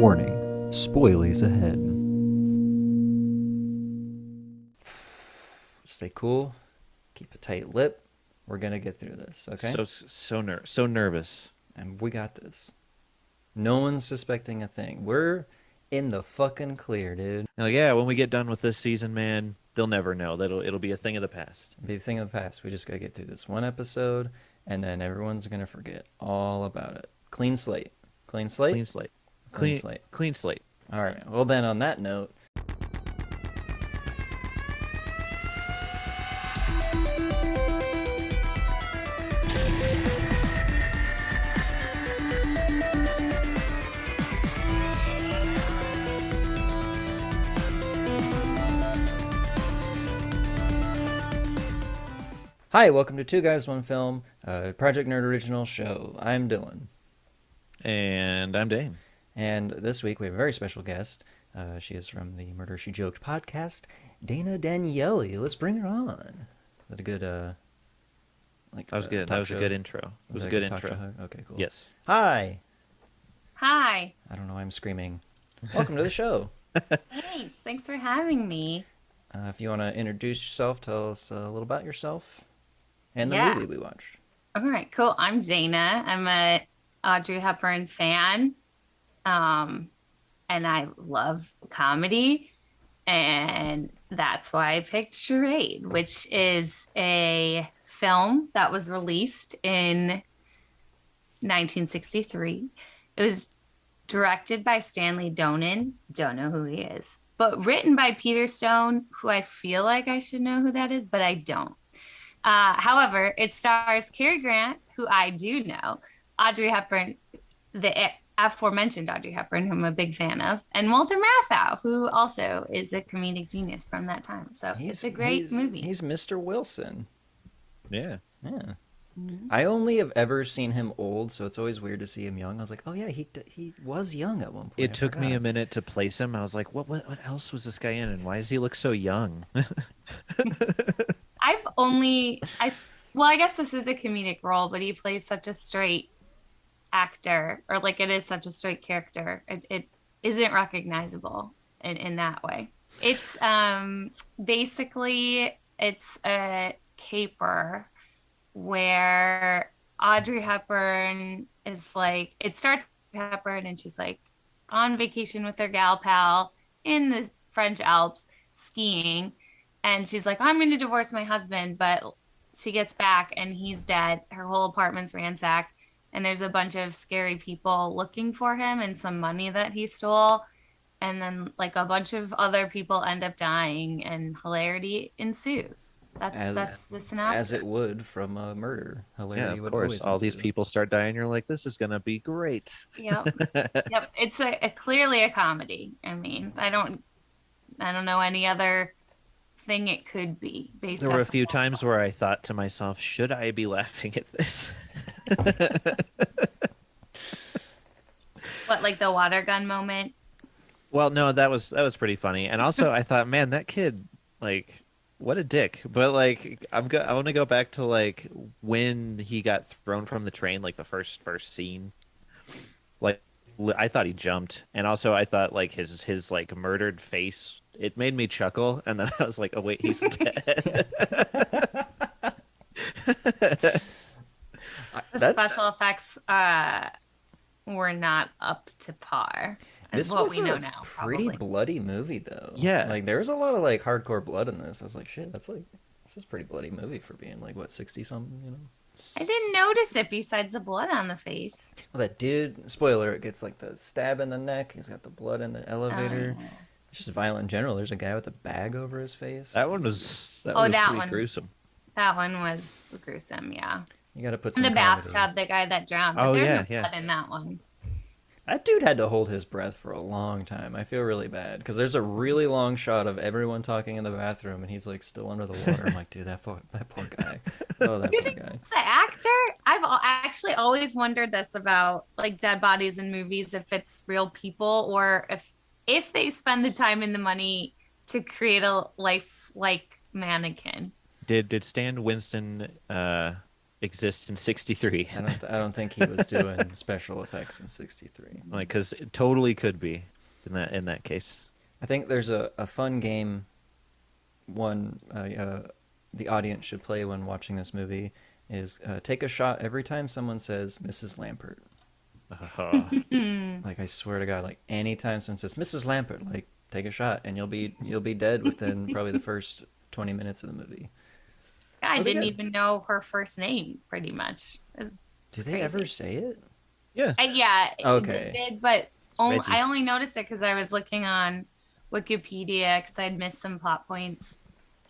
Warning, spoilies ahead. Stay cool, keep a tight lip. We're gonna get through this, okay? So nervous. And we got this. No one's suspecting a thing. We're in the fucking clear, dude. Yeah, when we get done with this season, man, they'll never know. It'll be a thing of the past. Be a thing of the past. We just gotta get through this one episode, and then everyone's gonna forget all about it. Clean slate. Clean slate? Clean slate. Clean slate. Clean slate. All right. Well, then, on that note, hi, welcome to Two Guys, One Film, Project Nerd Original Show. I'm Dylan. And I'm Dane. And this week we have a very special guest. She is from the Murder, She Joked podcast, Dana Daniele. Let's bring her on. Is that a good, That was good. That was show? a good intro. It was a good intro. Okay, cool. Yes. Hi. Hi. I don't know why I'm screaming. Welcome to the show. Thanks. Thanks for having me. If you want to introduce yourself, tell us a little about yourself and the Yeah. movie we watched. All right, cool. I'm Dana. I'm a Audrey Hepburn fan. And I love comedy. And that's why I picked Charade, which is a film that was released in 1963. It was directed by Stanley Donen. Don't know who he is. But written by Peter Stone, who I feel like I should know who that is, but I don't. However, it stars Cary Grant, who I do know, Audrey Hepburn, the aforementioned Audrey Hepburn, who I'm a big fan of, and Walter Matthau, who also is a comedic genius from that time. So it's a great movie. He's Mr. Wilson. Yeah. Yeah. Mhm. I only have ever seen him old, so it's always weird to see him young. I was like, oh yeah, he was young at one point. It took me a minute to place him. I was like, what else was this guy in, and why does he look so young? I guess this is a comedic role, but he plays such a straight actor, or like it is such a straight character. It isn't recognizable in that way. It's basically it's a caper where Audrey Hepburn is like, it starts with Hepburn and she's like on vacation with her gal pal in the French Alps skiing. And she's like, I'm going to divorce my husband. But she gets back and he's dead. Her whole apartment's ransacked. And there's a bunch of scary people looking for him and some money that he stole. And then like a bunch of other people end up dying and hilarity ensues. That's the synopsis. As it would from a murder. Yeah, Hilarity of would course. always All these ensue. people start dying. You're like, this is gonna be great. Yep. Yep. It's a clearly a comedy. I mean, I don't know any other thing it could be based There were a off few of- times where I thought to myself, should I be laughing at this? what, like the water gun moment. Well, no, that was pretty funny. And also I thought, man, that kid, like, what a dick. But like I want to go back to like when he got thrown from the train, like the first scene. Like I thought he jumped, and also I thought like his like murdered face, it made me chuckle, and then I was like, oh wait, he's dead. The special effects were not up to par. Is This what was we know a now. pretty Probably. bloody movie, though. Yeah. Like, there was a lot of, like, hardcore blood in this. I was like, shit, this is a pretty bloody movie for being, like, what, 60-something, you know? I didn't notice it besides the blood on the face. Well, that dude, spoiler, it gets, like, the stab in the neck. He's got the blood in the elevator. Oh, yeah. It's just violent in general. There's a guy with a bag over his face. That was that pretty one. gruesome. That one was gruesome, yeah. You gotta put In some the comedy. bathtub, the guy that drowned. But Oh, there's yeah, no yeah. blood in that one. That dude had to hold his breath for a long time. I feel really bad because there's a really long shot of everyone talking in the bathroom, and he's like still under the water. I'm like, dude, that poor guy. Oh, that You poor think guy. it's the actor? Actually always wondered this about like dead bodies in movies, if it's real people or if they spend the time and the money to create a lifelike mannequin. Did Stan Winston exist in '63. I don't think he was doing special effects in '63. Like, because it totally could be in that case. I think there's a fun game the audience should play when watching this movie is take a shot every time someone says Mrs. Lampert. Like, I swear to God, like anytime someone says Mrs. Lampert, like take a shot and you'll be dead within probably the first 20 minutes of the movie. I didn't even know her first name, pretty much. Do they ever say it? Yeah. Yeah. Okay. They did, but Reggie. I only noticed it because I was looking on Wikipedia because I'd missed some plot points.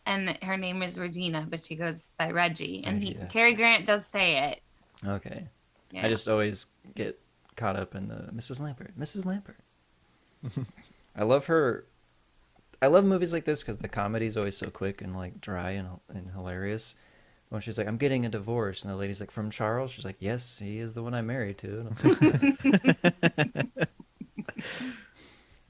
And her name is Regina, but she goes by Reggie. And Reggie, that's Cary right. Grant does say it. Okay. Yeah. I just always get caught up in the Mrs. Lampert. Mrs. Lampert. I love her. I love movies like this because the comedy is always so quick and like dry and hilarious. When she's like, "I'm getting a divorce," and the lady's like, "From Charles?" She's like, "Yes, he is the one I'm married to." And I was like, "Nice."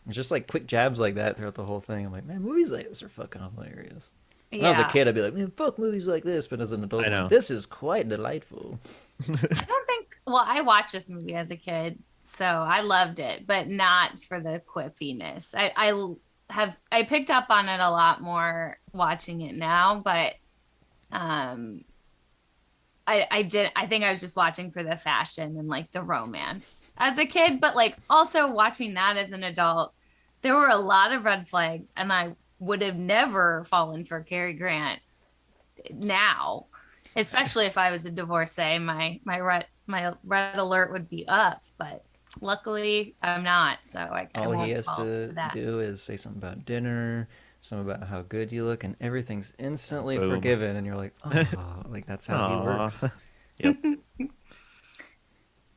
It's just like quick jabs like that throughout the whole thing. I'm like, man, movies like this are fucking hilarious. When I was a kid, I'd be like, man, fuck movies like this. But as an adult, I'm like, this is quite delightful. I don't think, well, I watched this movie as a kid, so I loved it, but not for the quippiness. I picked up on it a lot more watching it now, but I think I was just watching for the fashion and like the romance as a kid, but like also watching that as an adult, there were a lot of red flags, and I would have never fallen for Cary Grant now, especially if I was a divorcee. My red alert would be up, but luckily I'm not. So I all won't he has fall to for that. do is say something about dinner, something about how good you look, and everything's instantly Boom. forgiven. And you're like, oh, like that's how he works. Yep.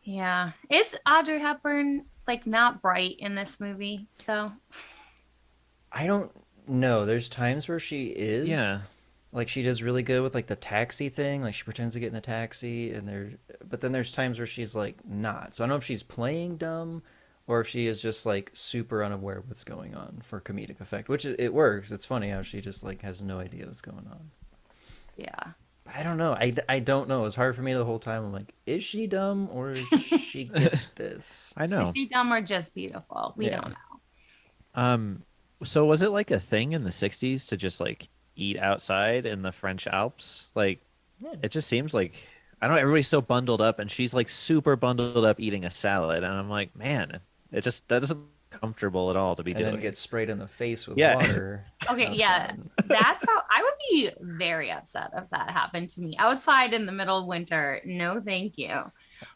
Yeah. Is Audrey Hepburn like not bright in this movie though? I don't know. There's times where she is. Yeah. Like she does really good with like the taxi thing. Like she pretends to get in the taxi, but then there's times where she's like not. So I don't know if she's playing dumb or if she is just like super unaware of what's going on for comedic effect, which it works. It's funny how she just like has no idea what's going on. Yeah. I don't know. I don't know. It's hard for me the whole time. I'm like, is she dumb or is she get this? I know. Is she dumb or just beautiful? We Yeah. don't know. So was it like a thing in the '60s to just like eat outside in the French Alps? Like, Yeah. it just seems like, I don't know, everybody's so bundled up, and she's like super bundled up eating a salad, and I'm like, man, that doesn't comfortable at all to be And doing. then get sprayed in the face with Yeah. water. Okay, yeah. outside. That's how I would be very upset if that happened to me outside in the middle of winter. No, thank you.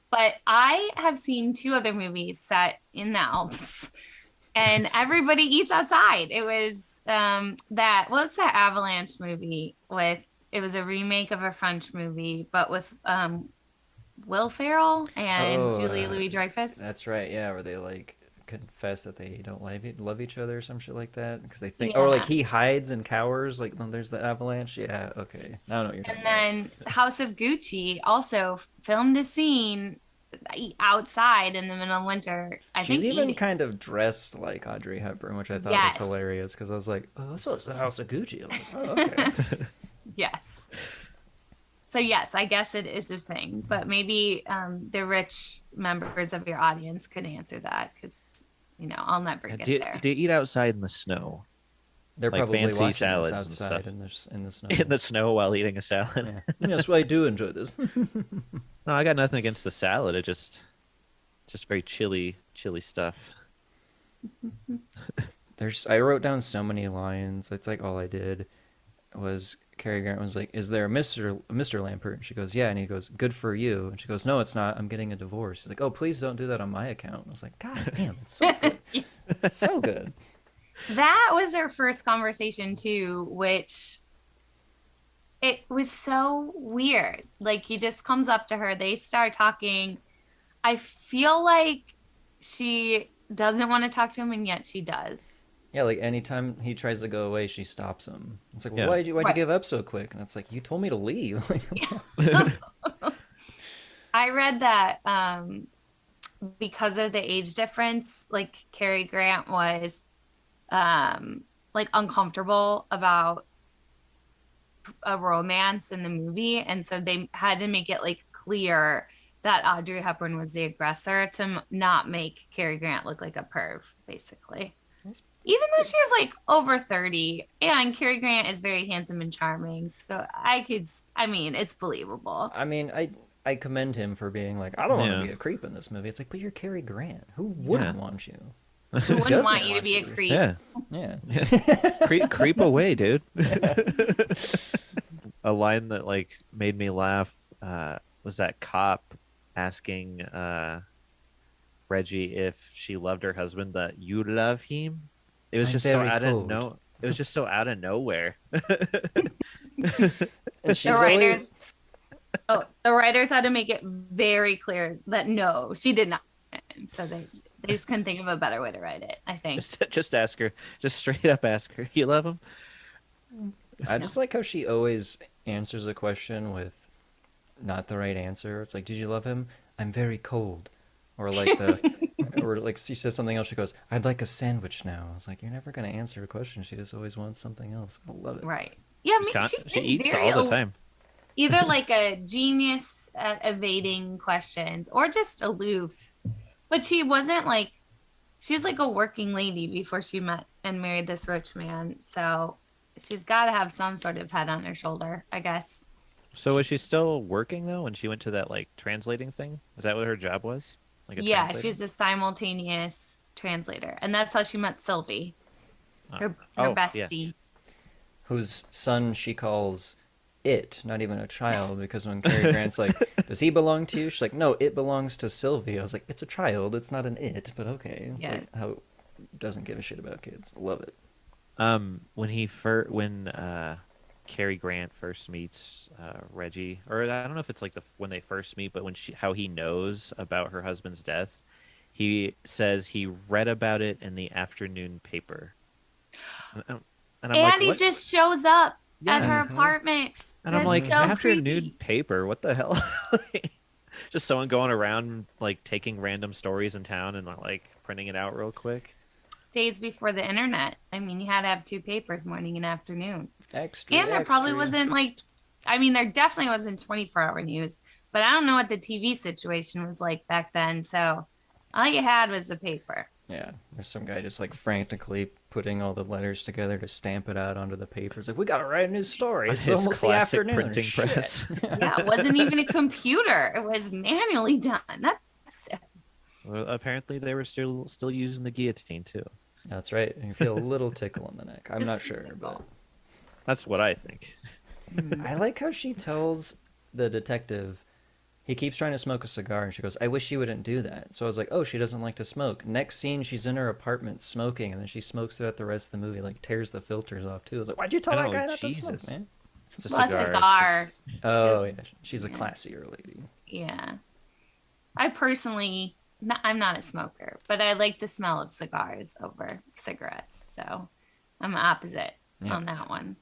But I have seen 2 other movies set in the Alps, and everybody eats outside. It was what was that Avalanche movie with? It was a remake of a French movie, but with Will Ferrell and Julia Louis-Dreyfus. That's right. Yeah, where they like confess that they don't love each other or some shit like that because they think, Yeah. or like he hides and cowers. Like when there's the avalanche. Yeah. Okay. Now I know what you're talking And then House of Gucci also filmed a scene outside in the middle of winter. I She's think even eating. kind of dressed like Audrey Hepburn, which I thought Yes. was hilarious because I was like, oh, so it's the House of Gucci. I'm like, oh, okay. Yes. So yes, I guess it is a thing, but maybe the rich members of your audience could answer that because I'll never get there. Do you eat outside in the snow? They're Like probably fancy watching salads this and outside stuff. in the snow. In the snow while eating a salad? Yeah. Yes, well, I do enjoy this. No, I got nothing against the salad. It just very chilly stuff. I wrote down so many lines. It's like all I did was Cary Grant was like, "Is there a Mr. Lampert?" And she goes, "Yeah." And he goes, "Good for you." And she goes, "No, it's not. I'm getting a divorce." He's like, "Oh, please don't do that on my account." I was like, "God damn, it's so good, it's so good." That was their first conversation too, which it was so weird. Like he just comes up to her, they start talking. I feel like she doesn't want to talk to him, and yet she does. Yeah, like anytime he tries to go away, she stops him. It's like, Yeah. why'd you Right. give up so quick? And it's like, you told me to leave. I read that because of the age difference, like Cary Grant was like uncomfortable about a romance in the movie, and so they had to make it like clear that Audrey Hepburn was the aggressor to not make Cary Grant look like a perv, basically. Even though she is like over 30, and Cary Grant is very handsome and charming, so I mean, it's believable. I mean, I commend him for being like, I don't want to Yeah. be a creep in this movie. It's like, but you're Cary Grant. Who wouldn't Yeah. want you? Who wouldn't doesn't want you to want be a you? creep? Yeah. Yeah. Creep away, dude. A line that like made me laugh was that cop asking Reggie if she loved her husband. That you love him. It was I'm just so very out cold. of It was just so out of nowhere. And she's The writers, always, the writers had to make it very clear that no, she did not. So they just couldn't think of a better way to write it, I think. Just ask her. Just straight up ask her. You love him? I just like how she always answers a question with not the right answer. It's like, did you love him? I'm very cold. Or like or like she says something else. She goes, I'd like a sandwich now. I was like, you're never going to answer a question. She just always wants something else. I love it. Right. Yeah, I mean, She is eats very all the time. Either like a genius at evading questions or just aloof. But she wasn't like, she's like a working lady before she met and married this rich man. So she's got to have some sort of head on her shoulder, I guess. So was she still working though when she went to that like translating thing? Is that what her job was? Like a Yeah, translator? she was a simultaneous translator. And that's how she met Sylvie, her Oh, yeah. bestie. Whose son she calls it, not even a child, because when Cary Grant's like, does he belong to you? She's like, no, it belongs to Sylvie. I was like, it's a child, it's not an it, but okay. It's Yeah. like how it doesn't give a shit about kids. I love it. When Cary Grant first meets Reggie, or I don't know if it's like when they first meet, but how he knows about her husband's death, he says he read about it in the afternoon paper. And I'm like, And he what? just shows up at Yeah. her apartment. And I'm That's like, so afternoon creepy. paper? What the hell? Just someone going around like taking random stories in town and like printing it out real quick. Days before the internet. I mean, you had to have two papers, morning and afternoon. Extra, And there probably extra. wasn't like, I mean, there definitely wasn't 24-hour news, but I don't know what the TV situation was like back then. So all you had was the paper. Yeah, there's some guy just like frantically putting all the letters together to stamp it out onto the paper. It's like, we gotta write a new story. It's His almost the classic afternoon. printing Shit. press. Yeah, it wasn't even a computer. It was manually done. That's Well, apparently they were still using the guillotine too. That's right. And you feel a little tickle in the neck. I'm Just not a sure, tickle. That's what I think. but I like how she tells the detective, he keeps trying to smoke a cigar, and she goes, I wish you wouldn't do that. So I was like, oh, she doesn't like to smoke. Next scene, she's in her apartment smoking, and then she smokes throughout the rest of the movie, like tears the filters off too. I was like, why'd you tell I that know, guy not to Jesus. smoke, man? It's a well, a cigar. cigar. Oh, yeah. She's a Yeah. classier lady. Yeah. I personally, I'm not a smoker, but I like the smell of cigars over cigarettes. So I'm opposite Yeah. on that one.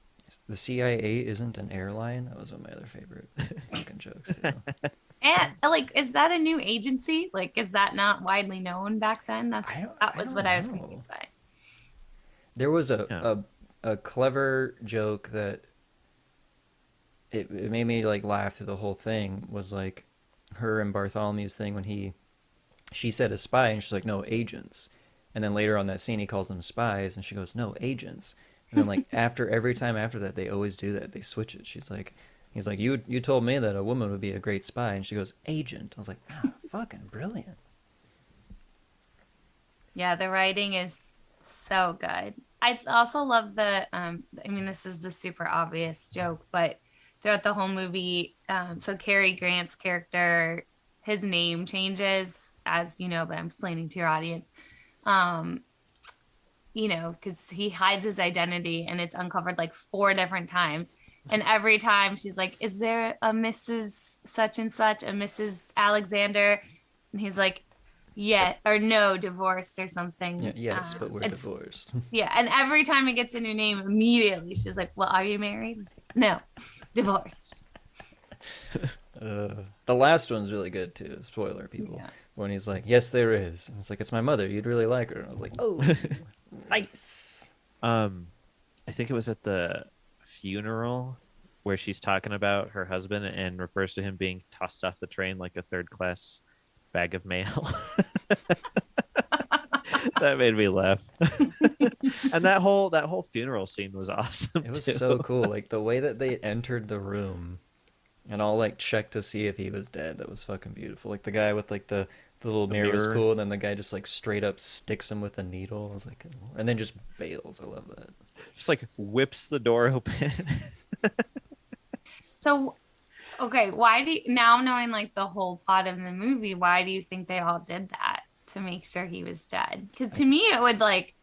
The CIA isn't an airline. That was one of my other favorite fucking jokes, too. And like, is that a new agency? Like, is that not widely known back then? That was what I was confused by. There was Yeah. a clever joke that it made me like laugh through the whole thing, was like her and Bartholomew's thing when she said a spy and she's like, no, agents. And then later on that scene he calls them spies and she goes, no, agents. And then like every time after that they always do that. They switch it. He's like, you told me that a woman would be a great spy, and she goes, agent. I was like, ah, fucking brilliant. Yeah, the writing is so good. I also love I mean, this is the super obvious joke, but throughout the whole movie, so Cary Grant's character, his name changes, as you know, but I'm explaining to your audience. You know, because he hides his identity and it's uncovered like 4 different times. And every time she's like, is there a Mrs. such and such, a Mrs. Alexander? And he's like, yeah, or no, divorced or something. Yeah, yes, but we're it's- divorced. Yeah, and every time he gets a new name, immediately she's like, well, are you married? He's like, no, divorced. The last one's really good too. Spoiler, people. Yeah. When he's like, "Yes, there is," and it's like, "It's my mother. You'd really like her." And I was like, "Oh, nice." I think it was at the funeral where she's talking about her husband and refers to him being tossed off the train like a third class bag of mail. That made me laugh. And that whole funeral scene was awesome It was too. so cool. Like the way that they entered the room and all like checked to see if he was dead. That was fucking beautiful. Like the guy with like the little The mirror was mirror. cool, and then the guy just like straight up sticks him with a needle. I was like, and then just bails. I love that. Just like whips the door open. So, okay, why do you, now knowing like the whole plot of the movie, why do you think they all did that to make sure he was dead? Because to me, it would like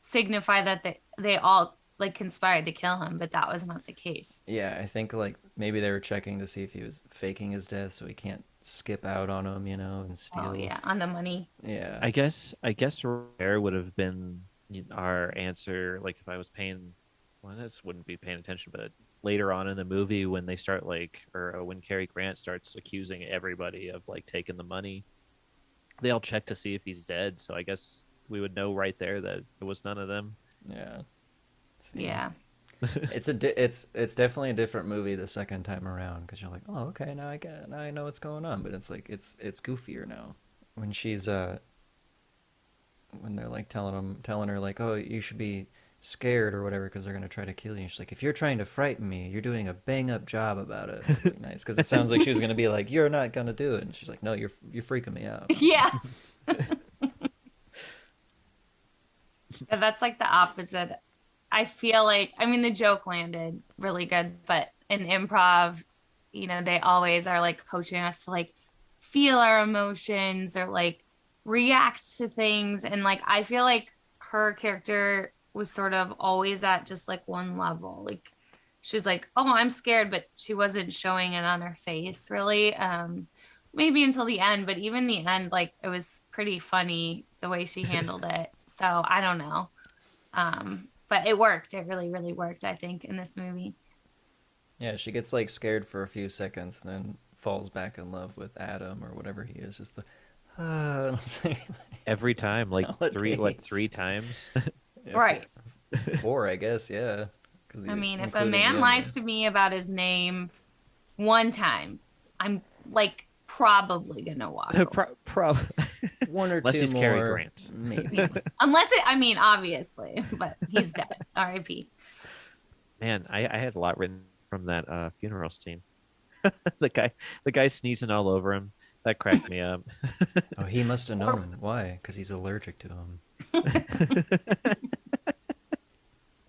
signify that they all like conspired to kill him, but that was not the case. Yeah, I think like maybe they were checking to see if he was faking his death, so he can't skip out on him, you know, and steals. Oh yeah, on the money. Yeah. I guess Rare would have been our answer. Like if I was paying, well, this wouldn't be paying attention, but later on in the movie when they start like, or when Cary Grant starts accusing everybody of like taking the money, they all check to see if he's dead. So I guess we would know right there that it was none of them. Yeah. See? Yeah. It's definitely a different movie the second time around because you're like, oh, okay, now I know what's going on, but it's like it's goofier now. When she's when they're like telling her like, oh, you should be scared or whatever because they're gonna try to kill you. She's like, if you're trying to frighten me, you're doing a bang up job about it. It's really nice because it sounds like she was gonna be like, you're not gonna do it, and she's like, no, you're freaking me out. Yeah. Yeah, that's like the opposite. I feel like, I mean, the joke landed really good, but in improv, you know, they always are like coaching us to like feel our emotions or like react to things. And like, I feel like her character was sort of always at just like one level. Like, she was like, oh, I'm scared, but she wasn't showing it on her face really. Maybe until the end, but even the end, like, it was pretty funny the way she handled it. So I don't know. But it worked. It really, really worked, I think, in this movie. Yeah, she gets like scared for a few seconds and then falls back in love with Adam or whatever he is. Just the Every time, like Nowadays. three times. Yeah, Right. four, I guess. Yeah. 'Cause I mean, if a including the man end lies there. to me about his name one time, I'm like probably gonna walk away. One or Unless two he's more, Cary Grant. maybe. Unless it, I mean, obviously, but he's dead. R.I.P. Man, I had a lot written from that funeral scene. The guy sneezing all over him. That cracked me up. Oh, he must have known. Why? Because he's allergic to him.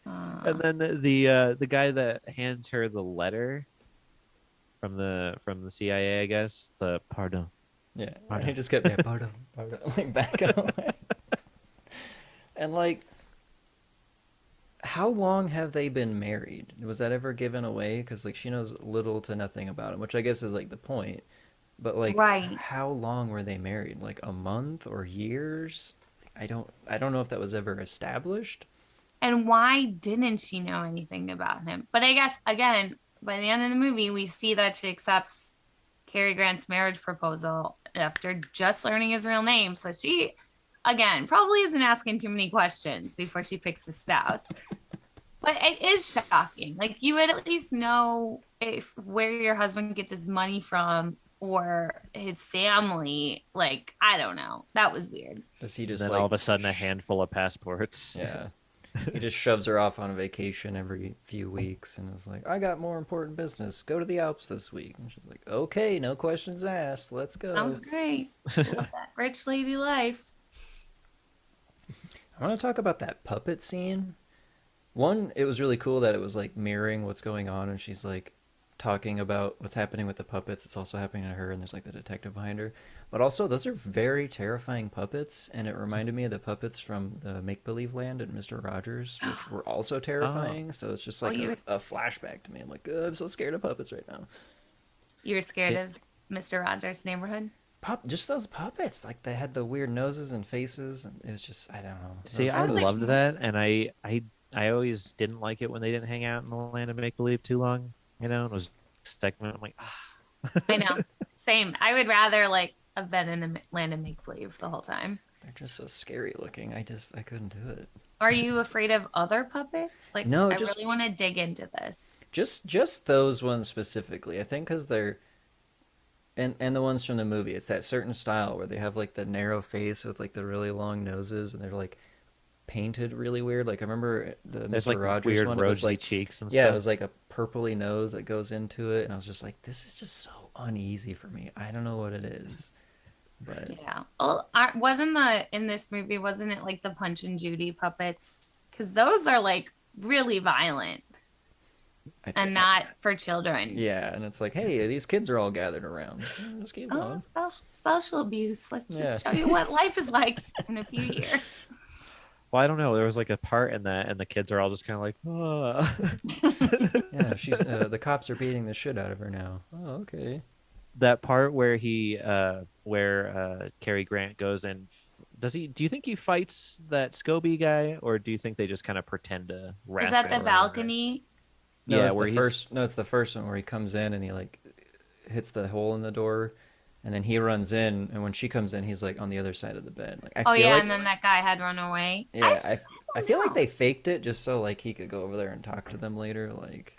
And then the guy that hands her the letter from the CIA, I guess. The pardon. Yeah, Pardon. he just kept pardon, like backing away. And like, how long have they been married? Was that ever given away? Because like she knows little to nothing about him, which I guess is like the point. But like, Right. how long were they married? Like a month or years? I don't know if that was ever established. And why didn't she know anything about him? But I guess, again, by the end of the movie, we see that she accepts Cary Grant's marriage proposal after just learning his real name. So she, again, probably isn't asking too many questions before she picks a spouse. But it is shocking. Like, you would at least know if where your husband gets his money from or his family. Like, I don't know. That was weird. Does he And just then like all of a sudden, a handful of passports. Yeah. He just shoves her off on a vacation every few weeks and is like, I got more important business. Go to the Alps this week. And she's like, okay, no questions asked. Let's go. Sounds great. Love that rich lady life. I want to talk about that puppet scene. One, it was really cool that it was like mirroring what's going on, and she's like talking about what's happening with the puppets. It's also happening to her, and there's like the detective behind her. But also, those are very terrifying puppets, and it reminded me of the puppets from the Make Believe Land and Mr. Rogers, which were also terrifying. So it's just like a flashback to me. I'm like, I'm so scared of puppets right now. You were scared of Mr. Rogers' Neighborhood? Just those puppets, like they had the weird noses and faces, and it was just, I don't know. See, I loved that, and I always didn't like it when they didn't hang out in the land of make believe too long. You know, it was segment. I'm like, I know. Same. I would rather like have been in the land of make believe the whole time. They're just so scary looking. I couldn't do it. Are you afraid of other puppets? Like, No, I just really want to dig into this. Just those ones specifically. I think because they're and the ones from the movie. It's that certain style where they have like the narrow face with like the really long noses, and they're like painted really weird. Like I remember the There's Mr. like Rogers weird one. It was rosy like cheeks and yeah, it stuff. was like a purpley nose that goes into it, and I was just like, this is just so uneasy for me. I don't know what it is, but Yeah. Well, wasn't the in this movie, wasn't it like the Punch and Judy puppets? Because those are like really violent and not for children. yeah, and it's like, hey, these kids are all gathered around. Just keep Oh, going. special abuse. Let's just Yeah. show you what life is like in a few years. Well, I don't know. There was like a part in that, and the kids are all just kind of like, Yeah, she's the cops are beating the shit out of her now. Oh, okay. that part where Cary Grant goes and do you think he fights that Scobie guy, or do you think they just kind of pretend to Is that the wrestle? balcony? No, Yeah, it's where the he's first. No, it's the first one where he comes in and he like hits the hole in the door, and then he runs in. And when she comes in, he's like on the other side of the bed. Like I Oh feel yeah, like, and then that guy had run away. yeah, I don't feel like know. they faked it just so like he could go over there and talk to them later. Like,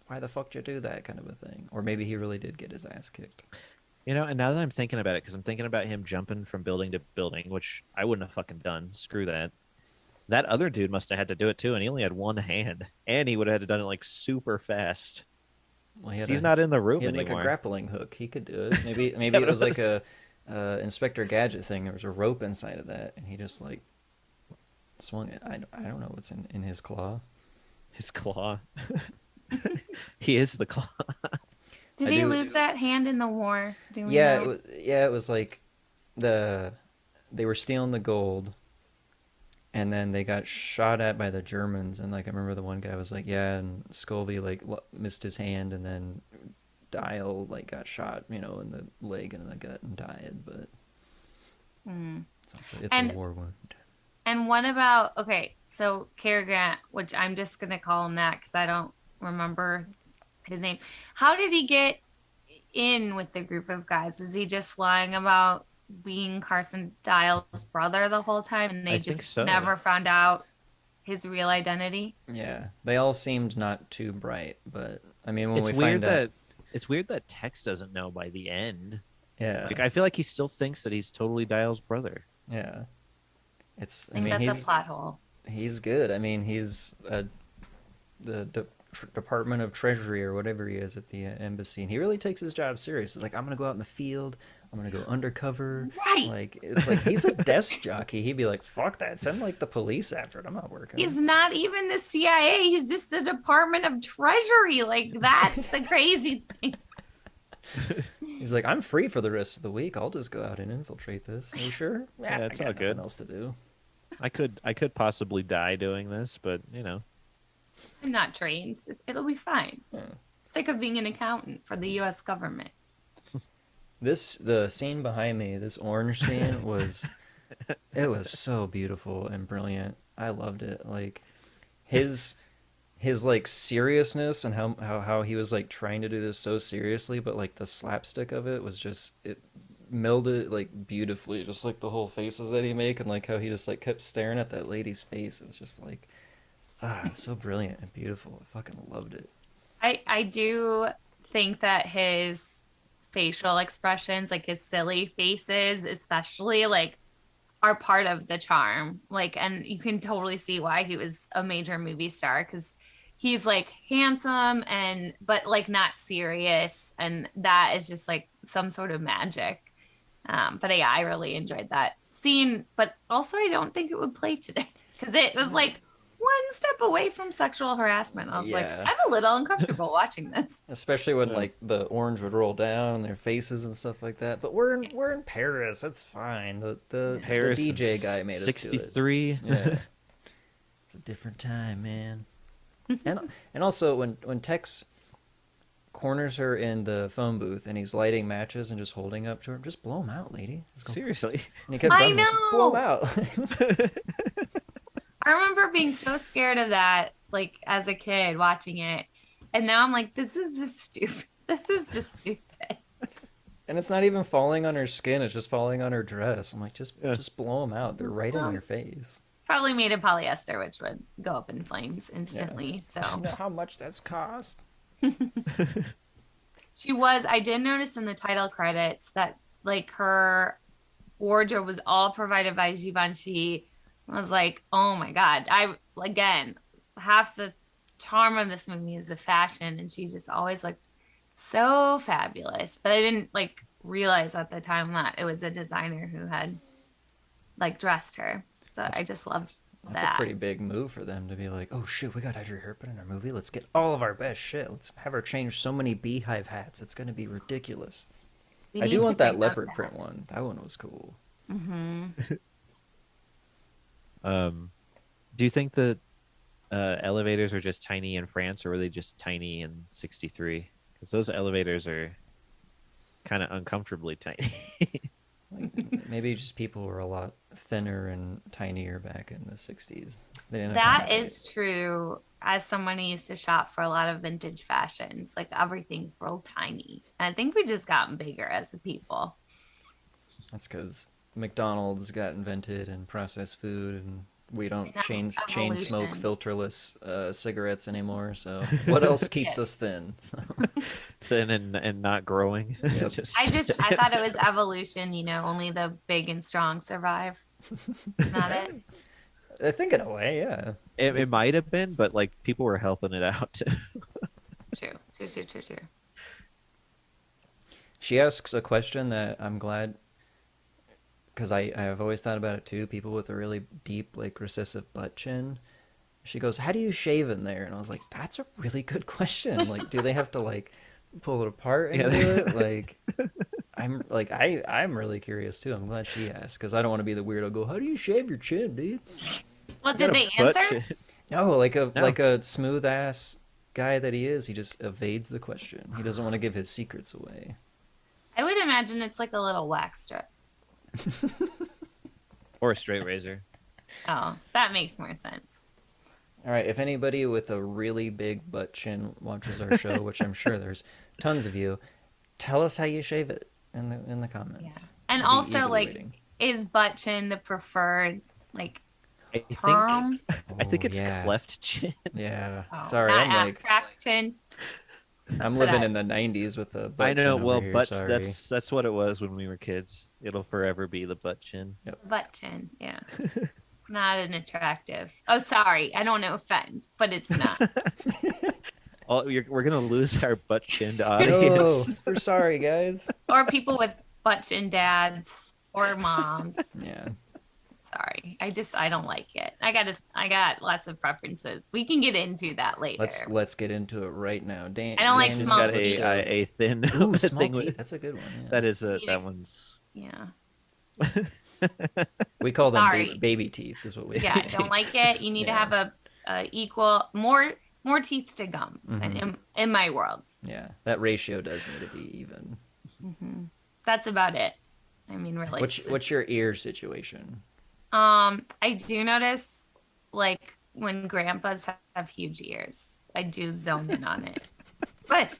why the fuck did you do that kind of a thing? Or maybe he really did get his ass kicked. and now that I'm thinking about it, because I'm thinking about him jumping from building to building, which I wouldn't have fucking done. Screw that. That other dude must have had to do it too, and he only had one hand, and he would have had to done it like super fast. Well, he had He's not in the room he had like anymore. a grappling hook. He could do it. Maybe Yeah, it but was like a Inspector Gadget thing. There was a rope inside of that, and he just like swung it. I don't know what's in his claw. His claw. He is the claw. Did I he do- lose that hand in the war? Do we Yeah, know? it was like they were stealing the gold, and then they got shot at by the Germans. And like I remember the one guy was like, yeah, and Scovey like missed his hand, and then Dial like got shot, in the leg and the gut and died. But so it's And- a war wound. And what about, okay, so Cary Grant, which I'm just going to call him that because I don't remember his name. How did he get in with the group of guys? Was he just lying about being Carson Dial's brother the whole time and they I think just so. never found out his real identity? Yeah, they all seemed not too bright, but I mean when It's we weird find out, it's weird that Tex doesn't know by the end. yeah, Like I feel like he still thinks that he's totally Dial's brother. yeah, it's. I think that's a plot hole. He's good. I mean, he's the Department of Treasury or whatever he is at the embassy, and he really takes his job serious. He's like, I'm gonna go out in the field. I'm gonna go undercover. Right. Like it's like he's a desk jockey. He'd be like, fuck that. Send like the police after it. I'm not working. He's not even the CIA. He's just the Department of Treasury. Like, that's the crazy thing. He's like, I'm free for the rest of the week. I'll just go out and infiltrate this. Are you sure? Yeah, it's I got all good. nothing else to do. I could possibly die doing this, but I'm not trained. It'll be fine. Sick of being an accountant for the U.S. government. The scene behind me, this orange scene it was so beautiful and brilliant. I loved it. Like his like seriousness and how he was like trying to do this so seriously, but like the slapstick of it was just it melded like beautifully, just like the whole faces that he make and like how he just like kept staring at that lady's face. It was just like it was so brilliant and beautiful. I fucking loved it. I do think that his facial expressions, like his silly faces, especially, like, are part of the charm. Like, and you can totally see why he was a major movie star because he's like handsome but like not serious, and that is just like some sort of magic. But yeah, I really enjoyed that scene. But also, I don't think it would play today because it was like one step away from sexual harassment. I was like, Yeah. I'm a little uncomfortable watching this. Especially when like the orange would roll down their faces and stuff like that. But we're in Paris. It's fine. The Paris DJ guy made us do it. 63. Yeah. It's a different time, man. And also when Tex corners her in the phone booth and he's lighting matches and just holding up to her, just blow them out, lady. Just go- Seriously. And he kept I telling us, blow them know. out. I remember being so scared of that, like as a kid watching it. And now I'm like, this is just stupid. This is just stupid. And it's not even falling on her skin; it's just falling on her dress. I'm like, just blow them out. They're right in Well, your face. Probably made of polyester, which would go up in flames instantly. You So know how much that's cost? She was, I did notice in the title credits that like her wardrobe was all provided by Givenchy. I was like, oh my God. Again, half the charm of this movie is the fashion, and she just always looked so fabulous. But I didn't like realize at the time that it was a designer who had like dressed her. So That's- I just loved That's that. a pretty big move for them to be like, oh shit, we got Audrey Hepburn in our movie. Let's get all of our best shit. Let's have her change so many beehive hats. It's going to be ridiculous. We I need do to want that bring leopard back. print one. That one was cool. Mm-hmm. Do you think the elevators are just tiny in France, or were they just tiny in 63? Because those elevators are kind of uncomfortably tiny. Like, maybe just people were a lot thinner and tinier back in the 60s. They didn't have That to is true. As someone who used to shop for a lot of vintage fashions, like everything's real tiny. And I think we just gotten bigger as a people. That's because McDonald's got invented and processed food, and we don't Yeah, chain smoke evolution. filterless cigarettes anymore. So what else keeps Yeah. us thin? So, Thin and not growing. Yep. I thought it was evolution, only the big and strong survive. Not it. I think in a way, yeah. It might have been, but like people were helping it out. True. She asks a question that I'm glad, because I've always thought about it too. People with a really deep, like, recessive butt chin. She goes, "How do you shave in there?" And I was like, "That's a really good question. Like, do they have to like pull it apart and Yeah. do it?" Like, I'm really curious too. I'm glad she asked, because I don't want to be the weirdo. Go, "How do you shave your chin, dude?" What Got did a they butt answer? chin. No, like No. a smooth ass guy that he is. He just evades the question. He doesn't want to give his secrets away. I would imagine it's like a little wax strip. Or a straight razor. Oh, that makes more sense. All right, if anybody with a really big butt chin watches our show, which I'm sure there's tons of you, tell us how you shave it in the comments. Yeah. And I'll be also, eagerly like, waiting. is butt chin the preferred, like, I think term? I think Oh, it's yeah. cleft chin. Yeah. Oh, Sorry, not I'm ass like crack chin. I'm That's living what in the 90s with a butt I know. chin over Well, here, butt. sorry. That's what it was when we were kids. It'll forever be the butt chin. butt chin. Yeah. Not an attractive. Oh, sorry. I don't want to offend, but it's not. We're gonna lose our butt chinned No, audience. we're sorry, guys. Or people with butt chin dads or moms. Yeah. Sorry. I don't like it. I got lots of preferences. We can get into that later. Let's get into it right now. Dan, I don't like Dan He's small got teeth. a thin Ooh, small thing teeth. with- That's a good one. Yeah. That is Yeah. that one's. Yeah. We call them Sorry. baby teeth, is what we. Yeah, I don't like it. You need to Yeah. have a equal more teeth to gum Mhm. in my worlds. Yeah, that ratio does need to be even. That's about it. I mean, really. What's your ear situation? I do notice, like, when grandpas have huge ears, I do zone in on it. But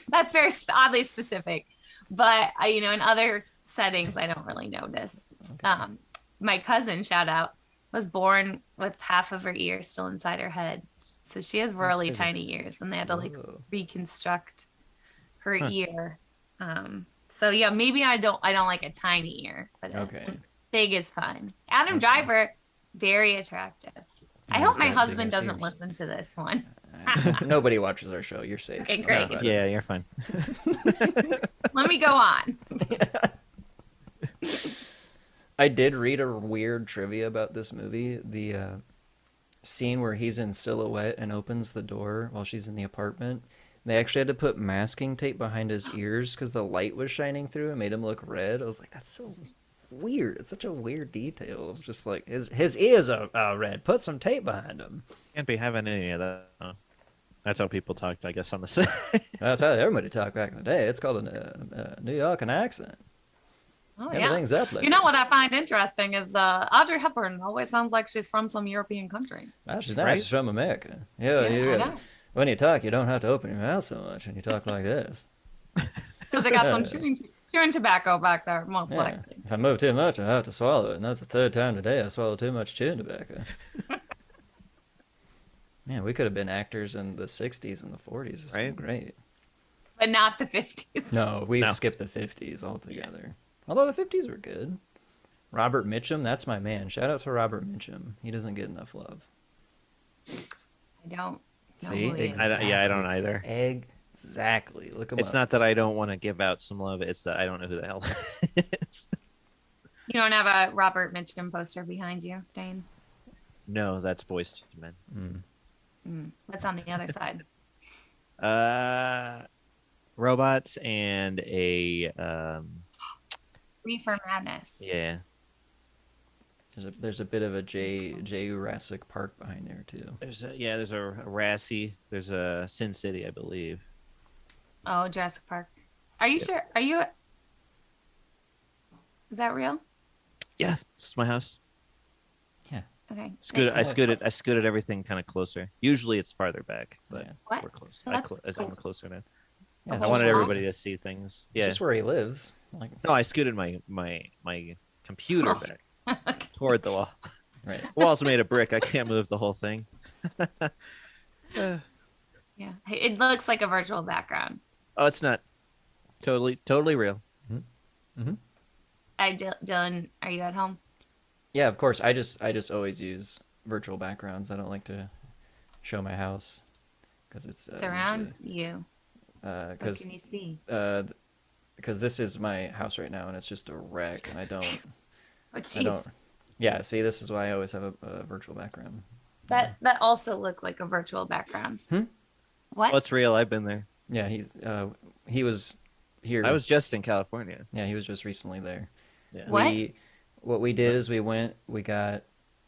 that's very oddly specific. But in other settings, I don't really notice. Okay. My cousin, shout out, was born with half of her ear still inside her head, so she has really crazy. tiny ears, and they had to like Whoa. reconstruct her Huh. ear. So yeah, maybe I don't like a tiny ear, but Okay. big is fine. Adam Okay. Driver, very attractive. I He's hope my got husband big-ass doesn't ears. listen to this one. Nobody watches our show. You're safe. Okay, Don't great. worry about it. Yeah, you're fine. Let me go on. I did read a weird trivia about this movie. The scene where he's in silhouette and opens the door while she's in the apartment. They actually had to put masking tape behind his ears because the light was shining through and made him look red. I was like, that's so weird. It's such a weird detail. It's just like his ears are red. Put some tape behind them. Can't be having any of that. Huh? That's how people talked, I guess, on the set. That's how everybody talked back in the day. It's called a New York accent. Oh yeah. Everything's up. Like You know what I find interesting is Audrey Hepburn always sounds like she's from some European country. Oh, she's not. Right? She's from America. Yeah, Yeah, I know. when you talk, you don't have to open your mouth so much when you talk like this. Because I got some chewing tobacco back there, most Yeah. likely. If I move too much, I have to swallow it, and that's the third time today I swallowed too much chewing tobacco. Man, we could have been actors in the 60s and the 40s. It's been Right? great. But not the 50s. No, we've No. skipped the 50s altogether. Although the 50s were good. Robert Mitchum, that's my man. Shout out to Robert Mitchum. He doesn't get enough love. I don't know See? who he is. Exactly. I don't either. Exactly. Look him It's up. not that I don't want to give out some love. It's that I don't know who the hell that is. You don't have a Robert Mitchum poster behind you, Dane? No, that's Boyz II Men. What's on the other side? Robots and a Reefer Madness. yeah. There's a bit of a Jurassic Park behind there too. There's a Rassie. There's a Sin City, I believe. Oh, Jurassic Park. Are you sure? Are you? Is that real? Yeah, this is my house. Yeah. Okay. I scooted everything kind of closer. Usually it's farther back, but Yeah. What? we're close. Oh, that's I'm cool. closer now. Yeah, Oh, it's I just wanted where- everybody to see things. It's Yeah. just where he lives. Like, No, I scooted my computer Oh. back Okay. toward the wall. right. The wall's made of brick. I can't move the whole thing. Yeah. It looks like a virtual background. Oh, it's not. Totally real. Dylan, are you at home? Yeah, of course. I just always use virtual backgrounds. I don't like to show my house because it's It's around you. What because can you see? because this is my house right now and it's just a wreck and I don't. Oh, I jeez. don't. Yeah, see, this is why I always have a virtual background. That also looked like a virtual background. Hmm? What? Oh, it's real. I've been there. Yeah, he was here. I was just in California. Yeah, he was just recently there. Yeah. What? What we did is we got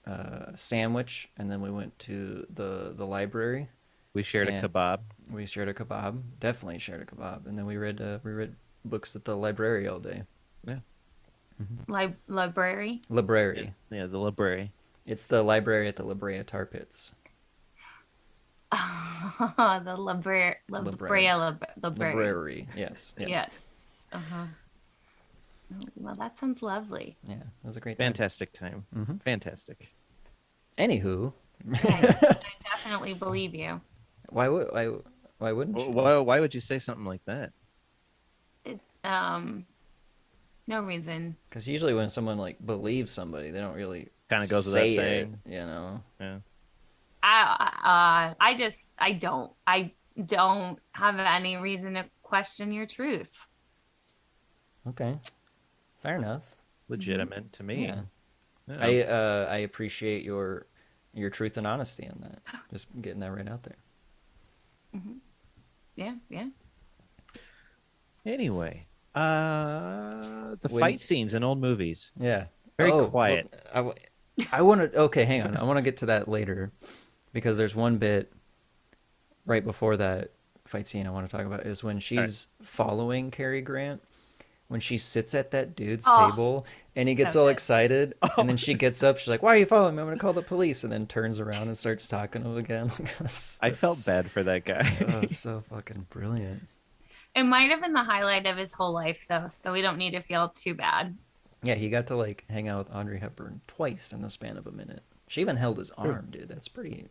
a sandwich and then we went to the library. We shared a And- kebab. We shared a kebab. Definitely shared a kebab, and then we read books at the library all day. Yeah. Library? Library. Yeah, the library. It's the library at the La Brea Tar Pits. The library. Library. Yes. Yes. Uh-huh. Oh, well, that sounds lovely. Yeah, it was a great time. Fantastic time. Mhm. Fantastic. Anywho, I definitely believe you. why wouldn't you? Why would you say something like that? No reason. Because usually when someone like believes somebody, they don't really Kinda goes without say saying. it, you know. Yeah. I don't have any reason to question your truth. Okay, fair enough. Legitimate to me. Yeah. Yeah. I appreciate your truth and honesty on that. Just getting that right out there. Yeah. Anyway, the When- fight scenes in old movies. Yeah. Very Oh, quiet. well, I want to. Okay, hang on. I want to get to that later because there's one bit right before that fight scene I want to talk about is when she's following Cary Grant. When she sits at that dude's Oh, table and he gets so all good. excited, and then she gets up, she's like, "Why are you following me? I'm gonna call the police," and then turns around and starts talking to him again. I felt bad for that guy. Oh, it's so fucking brilliant. It might have been the highlight of his whole life, though, so we don't need to feel too bad. Yeah, he got to like hang out with Audrey Hepburn twice in the span of a minute. She even held his arm, dude. That's pretty.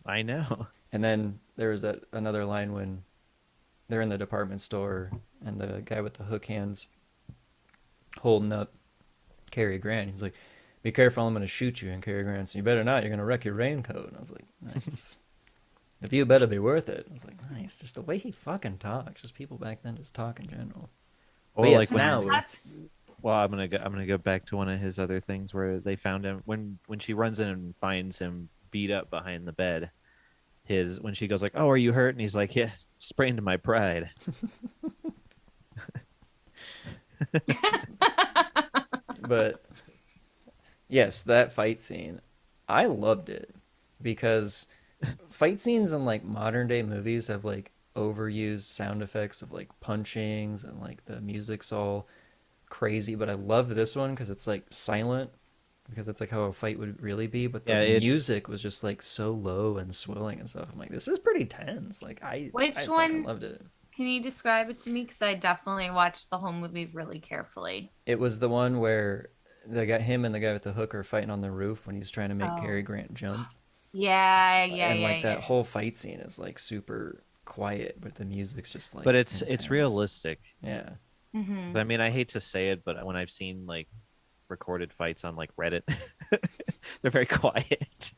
I know. And then there was that another line when they're in the department store and the guy with the hook hands holding up Cary Grant. He's like, "Be careful, I'm gonna shoot you." And Cary Grant's, "You better not. You're gonna wreck your raincoat." And I was like, "Nice." If you better be worth it. I was like, "Nice." Just the way he fucking talks. Just people back then just talk in general. Or But like yes, when- now. That's- Well, I'm gonna go back to one of his other things where they found him when she runs in and finds him beat up behind the bed. When she goes like, "Oh, are you hurt?" and he's like, "Yeah, sprained my pride." But yes, that fight scene, I loved it because fight scenes in like modern day movies have like overused sound effects of like punchings and like the music's all crazy. But I love this one because it's like silent because that's like how a fight would really be. But the Yeah, music was just like so low and swelling and stuff. I'm like, this is pretty tense. Like Which I fucking one? loved it. Can you describe it to me? Because I definitely watched the whole movie really carefully. It was the one where him and the guy with the hook are fighting on the roof when he's trying to make Oh. Cary Grant jump. And like that Yeah. whole fight scene is like super quiet, but the music's just like But it's intense. realistic. Yeah. I mean, I hate to say it, but when I've seen like recorded fights on like Reddit, they're very quiet.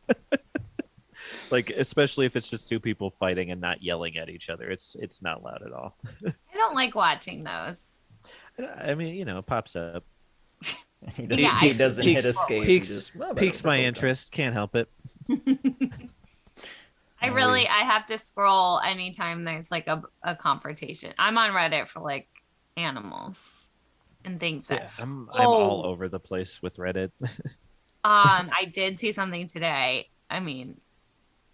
Like especially if it's just two people fighting and not yelling at each other, it's not loud at all. I don't like watching those. I mean, it pops up. He Yeah, he I doesn't see. hit escape. He Piques just, piques my interest. Can't help it. I have to scroll anytime there's like a confrontation. I'm on Reddit for like animals and things Yeah, that I'm all Oh. over the place with Reddit. I did see something today. I mean,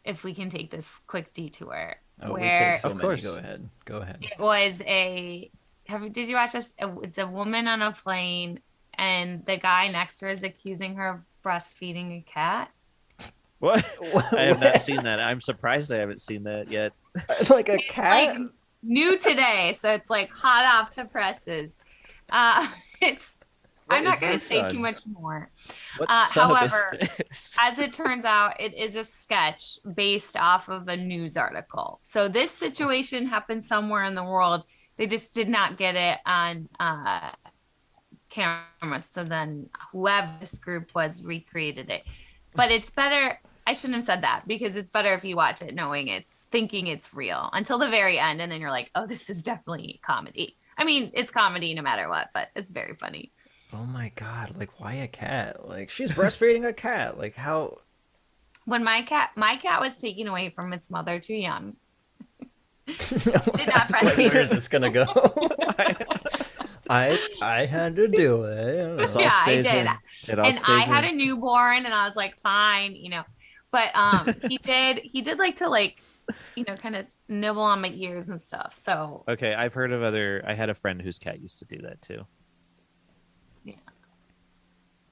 if we can take this quick detour Oh, we where take so Of many. course. Go ahead. Go ahead. it was did you watch this? It's a woman on a plane and the guy next to her is accusing her of breastfeeding a cat. What? I have not seen that. I'm surprised I haven't seen that yet. Like a It's cat? like new today, so it's like hot off the presses. It's What I'm not is going to this say on? too much more. What However, is this? as it turns out, it is a sketch based off of a news article. So this situation happened somewhere in the world. They just did not get it on camera. So then whoever this group was recreated it. But it's better. I shouldn't have said that because it's better if you watch it knowing thinking it's real until the very end. And then you're like, oh, this is definitely comedy. I mean, it's comedy no matter what, but it's very funny. Oh my God. Like, why a cat? Like, she's breastfeeding a cat. Like, how? When my cat was taken away from its mother too young. Did not breastfeed. Where's this going to go? I had to do it. This all Yeah, I stays did. in. It all And stays I had in. a newborn and I was like, fine. But he did like to like, kind of nibble on my ears and stuff. So Okay, I've heard of other. I had a friend whose cat used to do that too. yeah.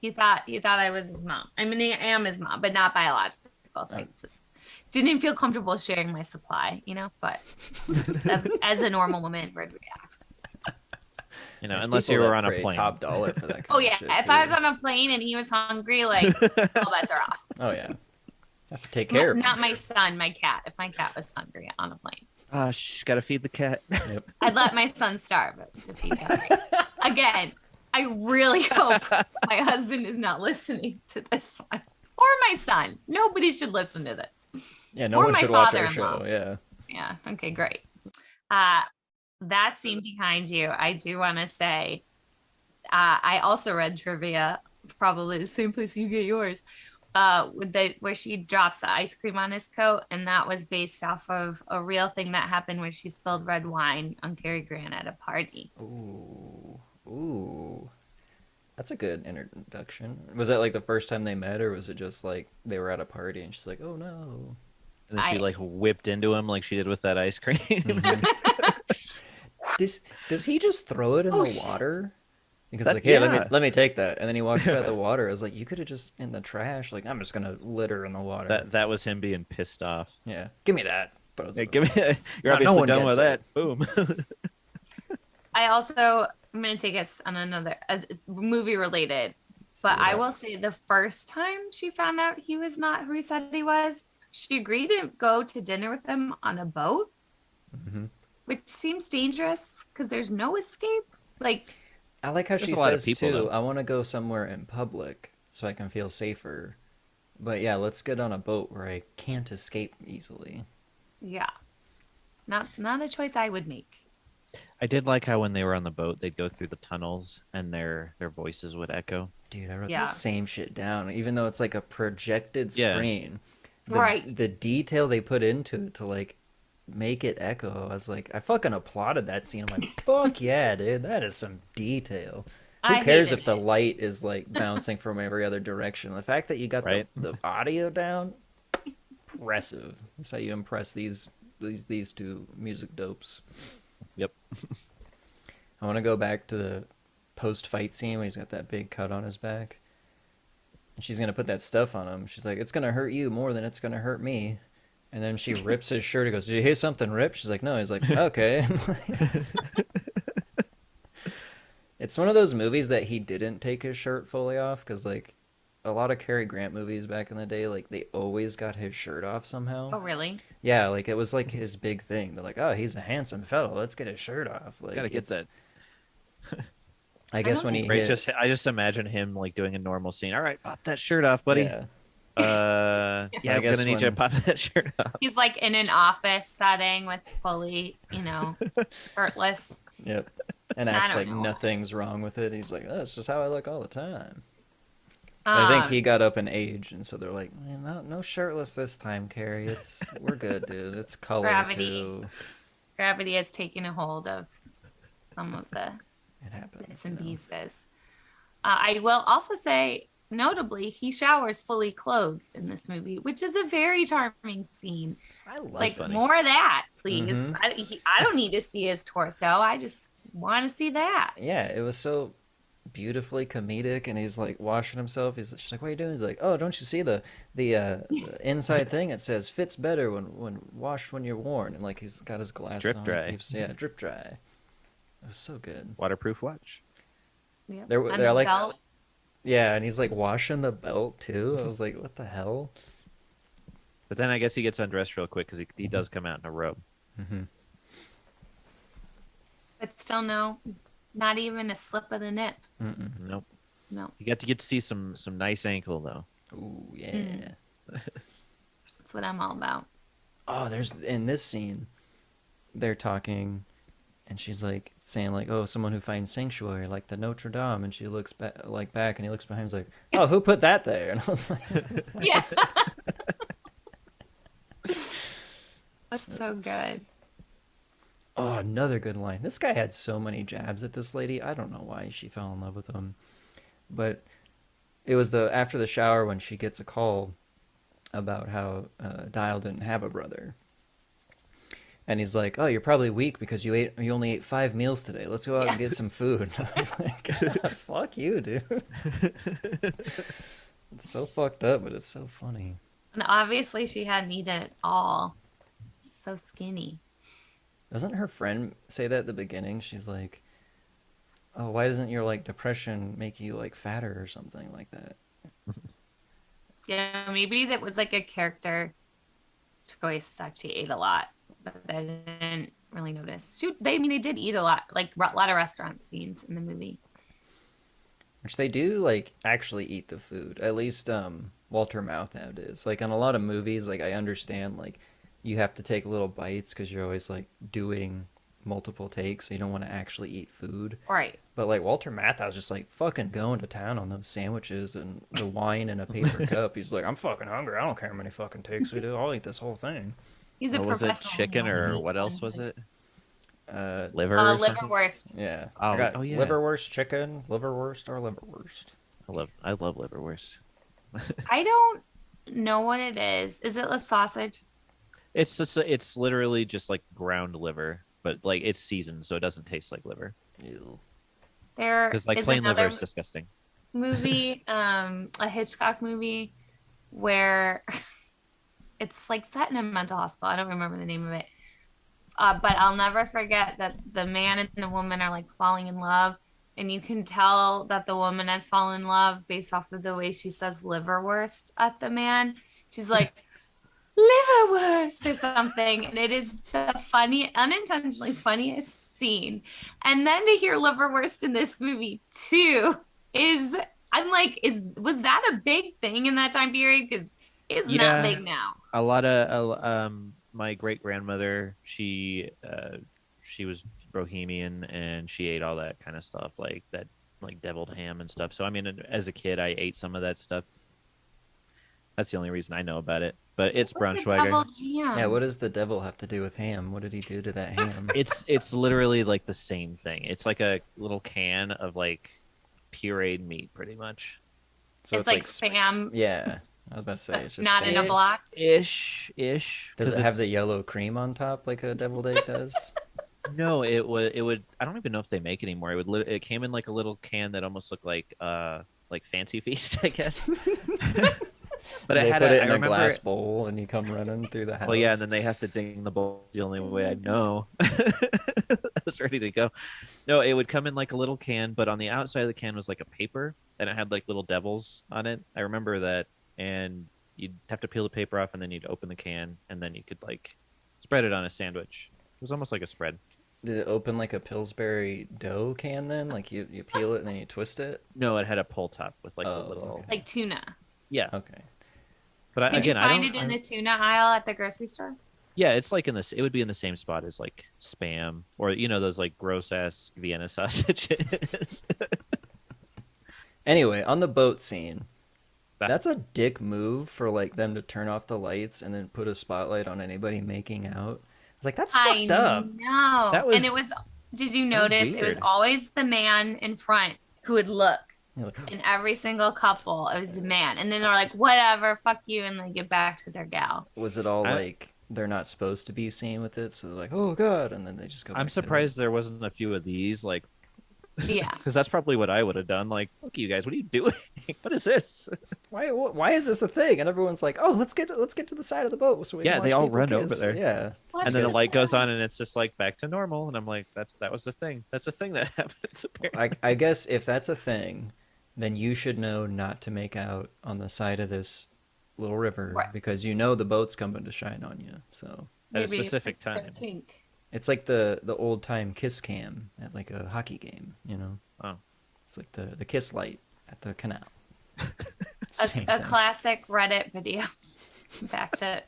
He thought I was his mom. I mean, I am his mom, but not biological. So I just didn't feel comfortable sharing my supply, but as a normal woman would react. There's Unless you people were that on a pay plane. top dollar for that kind Oh of yeah, shit, if too. I was on a plane and he was hungry, like all bets are off. Oh, yeah. Have to take care of Not him. my son, my cat. If my cat was hungry on a plane, Gotta feed the cat. Yep. I'd let my son starve to feed him. Again, I really hope my husband is not listening to this one. Or my son. Nobody should listen to this. Yeah, no Or one my should watch our father-in-law. show. Yeah. Yeah. Okay, great. That scene behind you, I do want to say, I also read trivia, probably the same place you get yours, where she drops the ice cream on his coat, and that was based off of a real thing that happened where she spilled red wine on Cary Grant at a party. Ooh. That's a good introduction. Was that like the first time they met, or was it just like they were at a party and she's like, oh no? And then she like whipped into him like she did with that ice cream. Does he just throw it in the water? Because That- like, hey, yeah. let me take that, and then he walks out the water. I was like, you could have just in the trash. Like, I'm just gonna litter in the water. that was him being pissed off. Yeah, give me that. Throws Hey, it. give me. You're No obviously one done gets with it. that. Boom. I'm going to take us on another movie related, but do I that. will say the first time she found out he was not who he said he was, she agreed to go to dinner with him on a boat, which seems dangerous because there's no escape. Like, I like how she a lot of says people, too. though. I want to go somewhere in public so I can feel safer. But yeah, let's get on a boat where I can't escape easily. yeah, not a choice I would make. I did like how when they were on the boat, they'd go through the tunnels and their voices would echo. Dude, I wrote Yeah. the same shit down, even though it's like a projected Yeah. screen. Right. The detail they put into it to like make it echo, I was like, I fucking applauded that scene. I'm like, fuck yeah, dude, that is some detail. Who I cares hated if the it. light is like bouncing from every other direction? The fact that you got Right. the audio down, impressive. That's how you impress these two music dopes. Yep. I want to go back to the post-fight scene when he's got that big cut on his back. And she's going to put that stuff on him. She's like, it's going to hurt you more than it's going to hurt me. And then she rips his shirt. He goes, did you hear something rip? She's like, no. He's like, okay. It's one of those movies that he didn't take his shirt fully off because, like, a lot of Cary Grant movies back in the day, like they always got his shirt off somehow. Oh, really? Yeah, like it was like his big thing. They're like, oh, he's a handsome fellow. Let's get his shirt off. Like, Gotta get that. I guess when he Right, hit, I just imagine him like doing a normal scene. All right, pop that shirt off, buddy. yeah, Yeah, I I'm guess gonna need you to when- pop that shirt off. He's like in an office setting with fully, shirtless. yep, and I acts don't like know. nothing's wrong with it. He's like, oh, that's just how I look all the time. I think he got up in age, and so they're like, man, no shirtless this time, Carrie. We're good, dude. It's color Gravity. too. Gravity has taken a hold of some of the It happens. bits and you know? pieces. I will also say, notably, he showers fully clothed in this movie, which is a very charming scene. I love It's like, funny. more of that, please. Mhm. I don't need to see his torso. I just want to see that. Yeah, it was so beautifully comedic, and he's like washing himself. She's like, "What are you doing?" He's like, "Oh, don't you see the inside thing? It says fits better when washed when you're worn." And like he's got his glasses drip on. dry. Drip dry. It was so good. Waterproof watch. Yep. They're And the like, belt. yeah, and he's like washing the belt too. I was like, what the hell? But then I guess he gets undressed real quick because he does come out in a robe. Mm-hmm. But still, no, not even a slip of the nip. Nope. No, You get to see some nice ankle though. Ooh, yeah. that's what I'm all about. Oh, there's in this scene, they're talking, and she's like saying like, "Oh, someone who finds sanctuary, like the Notre Dame," and she looks back, and he looks behind, he's like, "Oh, who put that there?" And I was like, Yeah. That's so good. "Oh, another good line." This guy had so many jabs at this lady. I don't know why she fell in love with him, but it was after the shower when she gets a call about how Dial didn't have a brother. And he's like, "Oh, you're probably weak because you only ate 5 meals today. Let's go out and get some food." And I was like, "Fuck you, dude." It's so fucked up, but it's so funny. And obviously, she hadn't eaten at all. So skinny. Doesn't her friend say that at the beginning? She's like, "Oh, why doesn't your like depression make you like fatter or something like that?" Yeah, maybe that was like a character choice that she ate a lot, but I didn't really notice. They did eat a lot, like a lot of restaurant scenes in the movie. Which they do like actually eat the food. At least Walter Matthau is. Like in a lot of movies, like I understand like you have to take little bites because you're always like doing multiple takes, so you don't want to actually eat food. Right. But like Walter Matthau's just like fucking going to town on those sandwiches and the wine in a paper cup. He's like, "I'm fucking hungry. I don't care how many fucking takes we do. I'll eat this whole thing." He's a What was it? professional. Chicken or meat what else man. was it? Uh, Liver. Or something? Liverwurst. yeah. Oh, I got oh, yeah. liverwurst chicken, liverwurst, or liverwurst. I love liverwurst. I don't know what it is. Is it a sausage? It's literally just like ground liver, but like it's seasoned, so it doesn't taste like liver. Ew. There Because like is plain liver another is disgusting. movie, a Hitchcock movie, where it's like set in a mental hospital. I don't remember the name of it. But I'll never forget that the man and the woman are like falling in love, and you can tell that the woman has fallen in love based off of the way she says liverwurst at the man. She's like, liverwurst or something, and it is the unintentionally funniest scene. And then to hear liverwurst in this movie too I'm like, was that a big thing in that time period? Because it's Yeah. not big now. A lot of my great grandmother, she was Bohemian and she ate all that kind of stuff, like that, like deviled ham and stuff. So I mean, as a kid, I ate some of that stuff. That's the only reason I know about it. But it's What's a Braunschweiger. deviled ham? Yeah, what does the devil have to do with ham? What did he do to that ham? It's literally like the same thing. It's like a little can of like pureed meat, pretty much. So it's like Spam, Yeah, I was about to say it's just not in a Spam. block. Ish. Does 'Cause it have the it's- yellow cream on top like a deviled egg does? No, it would. I don't even know if they make it anymore. It came in like a little can that almost looked like Fancy Feast, I guess. But They it had put it I in a remember glass bowl and you come running through the house. Well, yeah, and then they have to ding the bowl. The only way I know. was ready to go. No, it would come in like a little can, but on the outside of the can was like a paper, and it had like little devils on it. I remember that, and you'd have to peel the paper off, and then you'd open the can, and then you could like spread it on a sandwich. It was almost like a spread. Did it open like a Pillsbury dough can then? Like you peel it and then you twist it? No, it had a pull top with like a Oh, little. okay. Like tuna. Yeah, Okay. but Did again, you I find don't. it in the tuna aisle at the grocery store? Yeah, it's like in this. It would be in the same spot as like Spam or those like gross ass Vienna sausages. Anyway, on the boat scene, That- that's a dick move for like them to turn off the lights and then put a spotlight on anybody making out. It's like that's I fucked up. know. That was- and it was, did you that was notice it was weird. always the man in front who would look You're like, in every single couple. It was the man. And then they're like, whatever, fuck you. And they get back to their gal. was it all I- like they're not supposed to be seen with it, so they're like, oh god, and then they just go. I'm back to it? surprised there wasn't a few of these, like, Yeah. because that's probably what I would have done. Like, look, you guys, what are you doing? What is this? Why is this a thing? And everyone's like, oh, let's get to the side of the boat so we Yeah, can they watch all people run kiss. over there. Yeah. What And then the is light goes that? on, and it's just like back to normal. And I'm like, that was the thing. That's a thing that happens. Apparently. I guess if that's a thing, then you should know not to make out on the side of this little river Right. because you know the boat's coming to shine on you. So At a Maybe specific it's the time. pink. it's like the old time kiss cam at like a hockey game, Oh, It's like the kiss light at the canal. A Same thing. classic Reddit video. Back to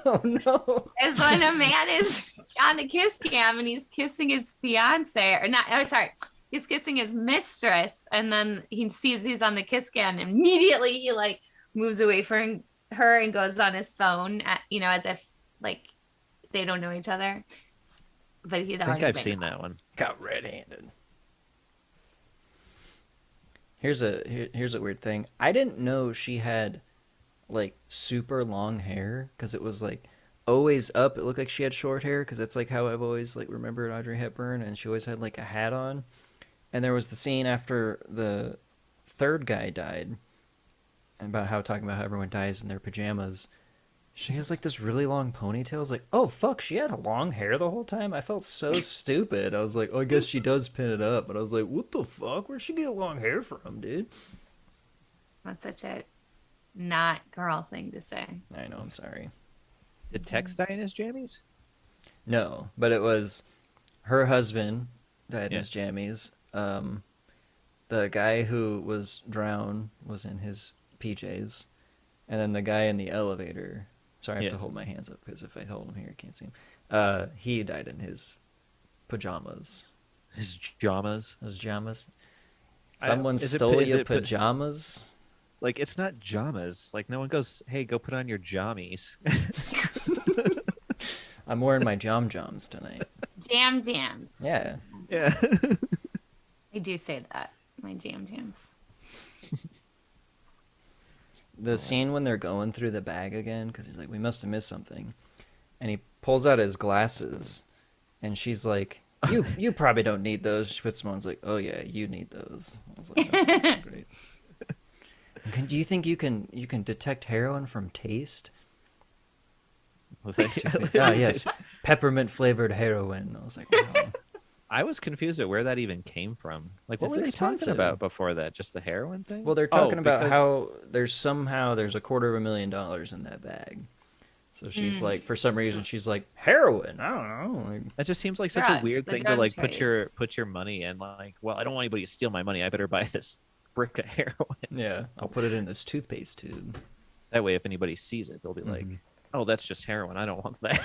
No, no. is when a man is on the kiss cam and he's kissing his fiance or not. Oh, sorry. He's kissing his mistress, and then he sees he's on the kiss cam. And immediately, he like moves away from her and goes on his phone, as if like they don't know each other. But he's I already. think I've been seen caught. that one. Got red-handed. Here's a weird thing. I didn't know she had like super long hair because it was like always up. It looked like she had short hair because that's like how I've always like remembered Audrey Hepburn, and she always had like a hat on. And there was the scene after the third guy died, about how talking about how everyone dies in their pajamas. She has like this really long ponytail. I was like, oh fuck, she had long hair the whole time. I felt so stupid. I was like, oh, I guess she does pin it up. But I was like, what the fuck? Where'd she get long hair from, dude? That's such a not girl thing to say. I know, I'm sorry. Did Tex die in his jammies? No, but it was her husband died in Yeah. his jammies. The guy who was drowned was in his PJs. And then the guy in the elevator. Sorry, I have Yeah. to hold my hands up because if I hold them here, I can't see him. He died in his pajamas. His pajamas? His pajamas. I- Someone is it- stole is your it put- pajamas. Like, it's not jamas. Like, no one goes, hey, go put on your jammies. I'm wearing my joms tonight. Jams. Yeah. Yeah. I do say that. My jams. The scene when they're going through the bag again, because he's like, we must have missed something. And he pulls out his glasses, and she's like, you probably don't need those. She puts them on, and is like, oh yeah, you need those. I was like, that's fucking great. Do you think you can detect heroin from taste? Was that- Ah, yes, peppermint flavored heroin. I was like, wow. I was confused at where that even came from. Like, what It's were they expensive. talking about before that? Just the heroin thing? Well, they're Oh, talking about because- how there's $250,000 in that bag. So she's like, for some reason, she's like, heroin. I don't know. Like, That just seems like such a Drugs, weird the thing to drug like trade. put your money in. Like, well, I don't want anybody to steal my money. I better buy this brick of heroin. yeah, I'll put it in this toothpaste tube. That way, if anybody sees it, they'll be like, "Oh, that's just heroin. I don't want that."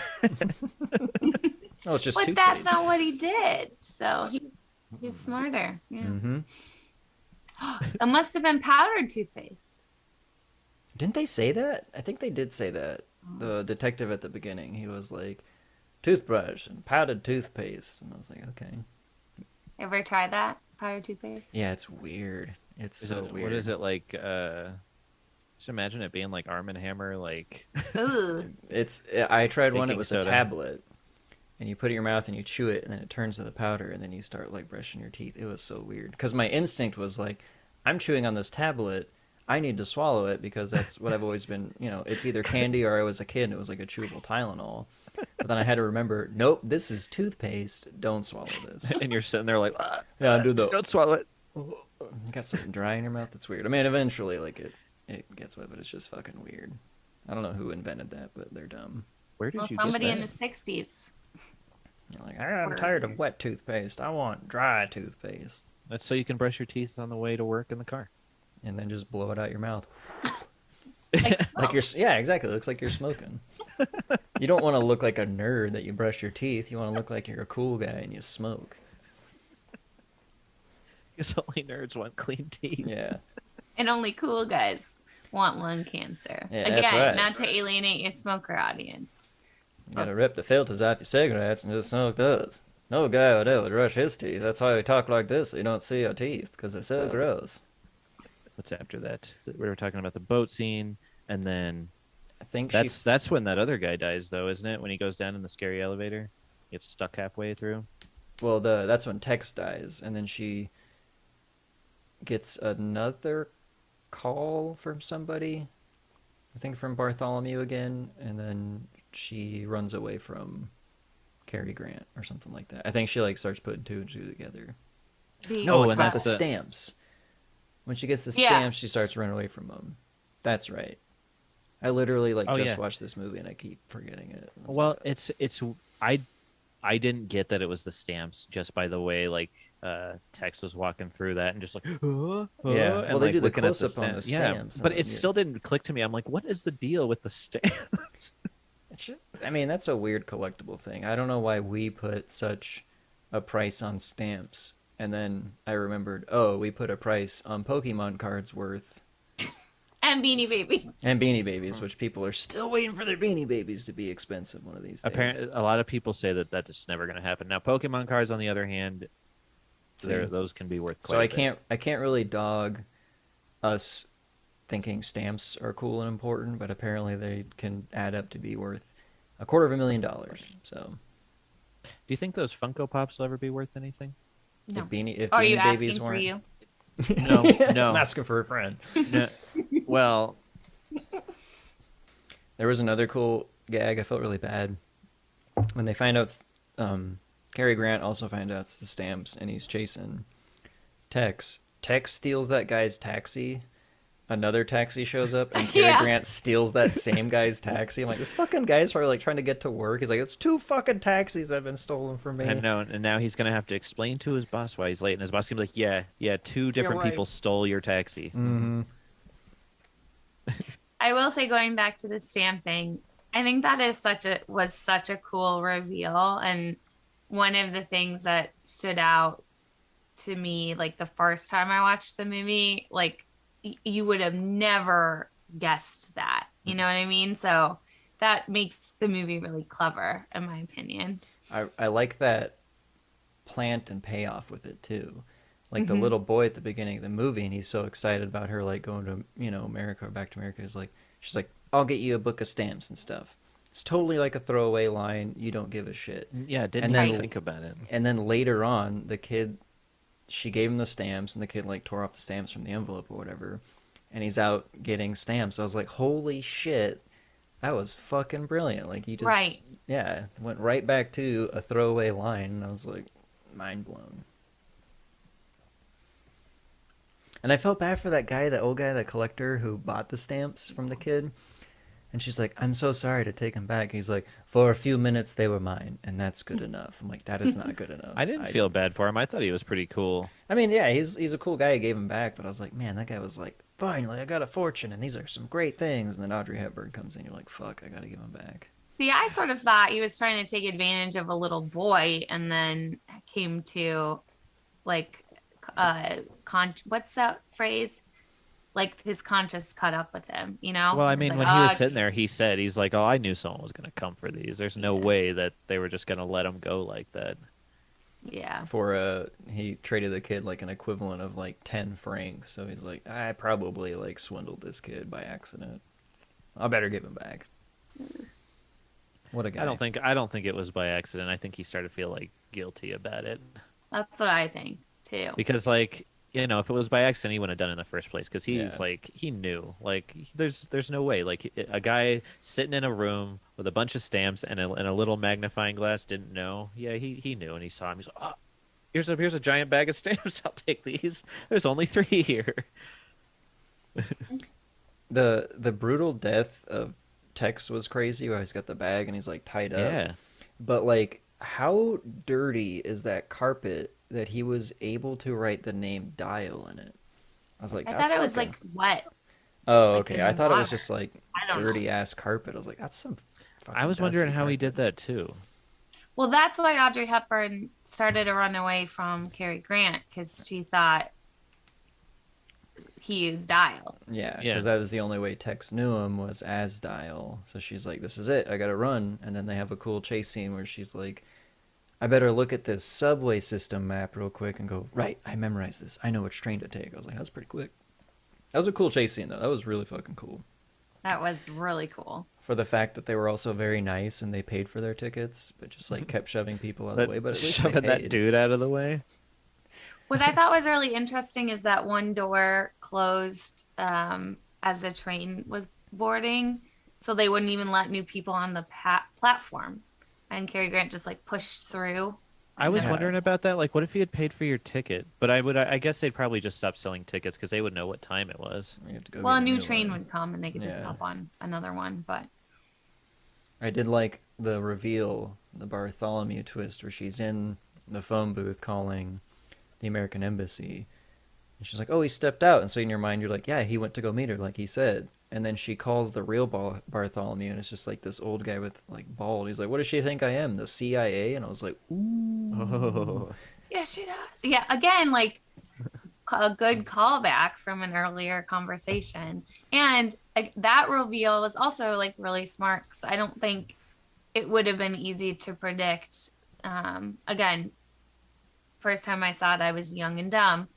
Oh, it's just But toothpaste. that's not what he did. So he's smarter. Yeah. Mm-hmm. It must have been powdered toothpaste. Didn't they say that? I think they did say that. The detective at the beginning, he was like, toothbrush and powdered toothpaste. And I was like, okay. Ever tried that? Powdered toothpaste? Yeah, it's weird. It's so weird. What is it like? Just imagine it being like Arm & Hammer, like Ooh. I tried one, it Baking was soda. a tablet. And you put it in your mouth and you chew it, and then it turns to the powder, and then you start like brushing your teeth. It was so weird. Because my instinct was like, I'm chewing on this tablet. I need to swallow it because that's what I've always been, it's either candy or I was a kid and it was like a chewable Tylenol. But then I had to remember, nope, this is toothpaste. Don't swallow this. And you're sitting there like, ah, Yeah, do the. don't swallow it. You got something dry in your mouth. That's weird. I mean, eventually, like it gets wet, but it's just fucking weird. I don't know who invented that, but they're dumb. Where did Well, you somebody get in that? the 60s. You're like, I'm tired of wet toothpaste. I want dry toothpaste. That's so you can brush your teeth on the way to work in the car. And then just blow it out your mouth. Like, Like yeah, exactly. It looks like you're smoking. You don't want to look like a nerd that you brush your teeth. You want to look like you're a cool guy and you smoke. Because only nerds want clean teeth. Yeah. and only cool guys want lung cancer. Yeah, Again, that's right. not to alienate your smoker audience. You gotta rip the filters off your cigarettes and just smoke those. No guy would ever brush his teeth. That's why we talk like this so you don't see our teeth, because they're so gross. What's after that? We were talking about the boat scene, and then I think that's when that other guy dies, though, isn't it? When he goes down in the scary elevator, gets stuck halfway through. Well, that's when Tex dies, and then she gets another call from somebody. I think from Bartholomew again, and then she runs away from Cary Grant or something like that. I think she like starts putting two and two together. No, it's and about the that's the- stamps. When she gets the Yes. stamps, she starts running away from them. That's right. I literally just yeah. watched this movie and I keep forgetting it. I was Well, like, it's I didn't get that it was the stamps just by the way Tex was walking through that and just like Yeah. and, Well, they do the looking at close-up on the stamps, but and it then, still didn't click to me. I'm like, what is the deal with the stamps? it's just, I mean, that's a weird collectible thing. I don't know why we put such a price on stamps. And then I remembered, we put a price on Pokemon cards worth. And Beanie Babies. And Beanie Babies, which people are still waiting for their Beanie Babies to be expensive one of these days. Apparently, a lot of people say that is never going to happen. Now, Pokemon cards, on the other hand, those can be worth. So I can't really dog us thinking stamps are cool and important, but apparently they can add up to be worth $250,000. So, Do you think those Funko Pops will ever be worth anything? No. if Beanie Are you Babies asking for weren't, you? No, no. I'm asking for a friend. No. Well, There was another cool gag. I felt really bad when they find out. Cary Grant also finds out it's the stamps, and he's chasing Tex. Tex steals that guy's taxi. Another taxi shows up, and Cary Yeah. Grant steals that same guy's taxi. I'm like, this fucking guy's probably like trying to get to work. He's like, it's 2 fucking taxis that have been stolen from me. and now he's going to have to explain to his boss why he's late, and his boss going to be like, yeah, 2 different right. people stole your taxi. Mm-hmm. I will say, going back to the stamp thing, I think that was such a cool reveal, and one of the things that stood out to me, like the first time I watched the movie, like you would have never guessed that. You know what I mean? So that makes the movie really clever, in my opinion. I like that plant and payoff with it too. Like the Mhm. little boy at the beginning of the movie, and he's so excited about her like going to America or back to America. Is like, she's like, I'll get you a book of stamps and stuff. It's totally like a throwaway line. You don't give a shit. Yeah, didn't And then- even think about it. And then later on, the kid, she gave him the stamps, and the kid like tore off the stamps from the envelope or whatever, and he's out getting stamps. I was like, holy shit, that was fucking brilliant. Like you just Right. yeah, went right back to a throwaway line, and I was like, mind blown. And I felt bad for that guy, that old guy, that collector who bought the stamps from the kid. And she's like, I'm so sorry to take them back. He's like, for a few minutes they were mine, and that's good enough. I'm like, that is not good enough. I didn't feel bad for him. I thought he was pretty cool. I mean, yeah, he's a cool guy. He gave him back, but I was like, man, that guy was like, finally, I got a fortune, and these are some great things. And then Audrey Hepburn comes in, you're like, fuck, I gotta give him back. See, I sort of thought he was trying to take advantage of a little boy, and then came to, like, what's that phrase? Like his conscience caught up with him, you know? Well, I It's mean, like, when he was sitting there, he's like, oh, I knew someone was going to come for these. There's no Yeah. way that they were just going to let him go like that. yeah, He traded the kid like an equivalent of like 10 francs. So he's like, I probably like swindled this kid by accident. I better give him back. What a guy. I don't think it was by accident. I think he started to feel like guilty about it that's what I think too. because like you know, if it was by accident, he wouldn't have done it in the first place because he's Yeah. like he knew like there's no way like a guy sitting in a room with a bunch of stamps and a little magnifying glass didn't know. Yeah, he knew and he saw him. He's like, oh, here's a giant bag of stamps. I'll take these. There's only three here. The brutal death of Tex was crazy. Where he's got the bag and he's like tied up. Yeah, But like, how dirty is that carpet that he was able to write the name Dial in it? I was like, I that's thought it was fucking. like wet, Oh, like okay. in I the thought it was water. just like I don't know. dirty ass carpet. I was like, that's some I fucking was wondering dusty how he did carpet. that too. Well, that's why Audrey Hepburn started to run away from Cary Grant because she thought he used Dial. Yeah, Yeah. because that was the only way Tex knew him was as Dial. So she's like, this is it. I gotta run. And then they have a cool chase scene where she's like, I better look at this subway system map real quick and go, right, I memorized this. I know which train to take. I was like, that's pretty quick. That was a cool chase scene, though. That was really fucking cool. That was really cool. For the fact that they were also very nice and they paid for their tickets, but just like kept shoving people out of the way. But at least they Shoving that paid. dude out of the way. What I thought was really interesting is that one door closed as the train was boarding, so they wouldn't even let new people on the platform. And Cary Grant just like pushed through. I was Yeah. wondering about that. Like, what if he had paid for your ticket? But I guess they'd probably just stop selling tickets because they would know what time it was. You have to go Well, get a new train one. would come and they could just Yeah. hop on another one. But I did like the reveal, the Bartholomew twist, where she's in the phone booth calling the American Embassy. And she's like, oh, he stepped out. And so in your mind, you're like, yeah, he went to go meet her, like he said. And then she calls the real Bartholomew, and it's just like this old guy with like bald. He's like, what does she think I am? The CIA? And I was like, ooh. Oh, yeah, she does. Yeah, again, like a good callback from an earlier conversation. And that reveal was also like really smart because I don't think it would have been easy to predict. Again, first time I saw it, I was young and dumb,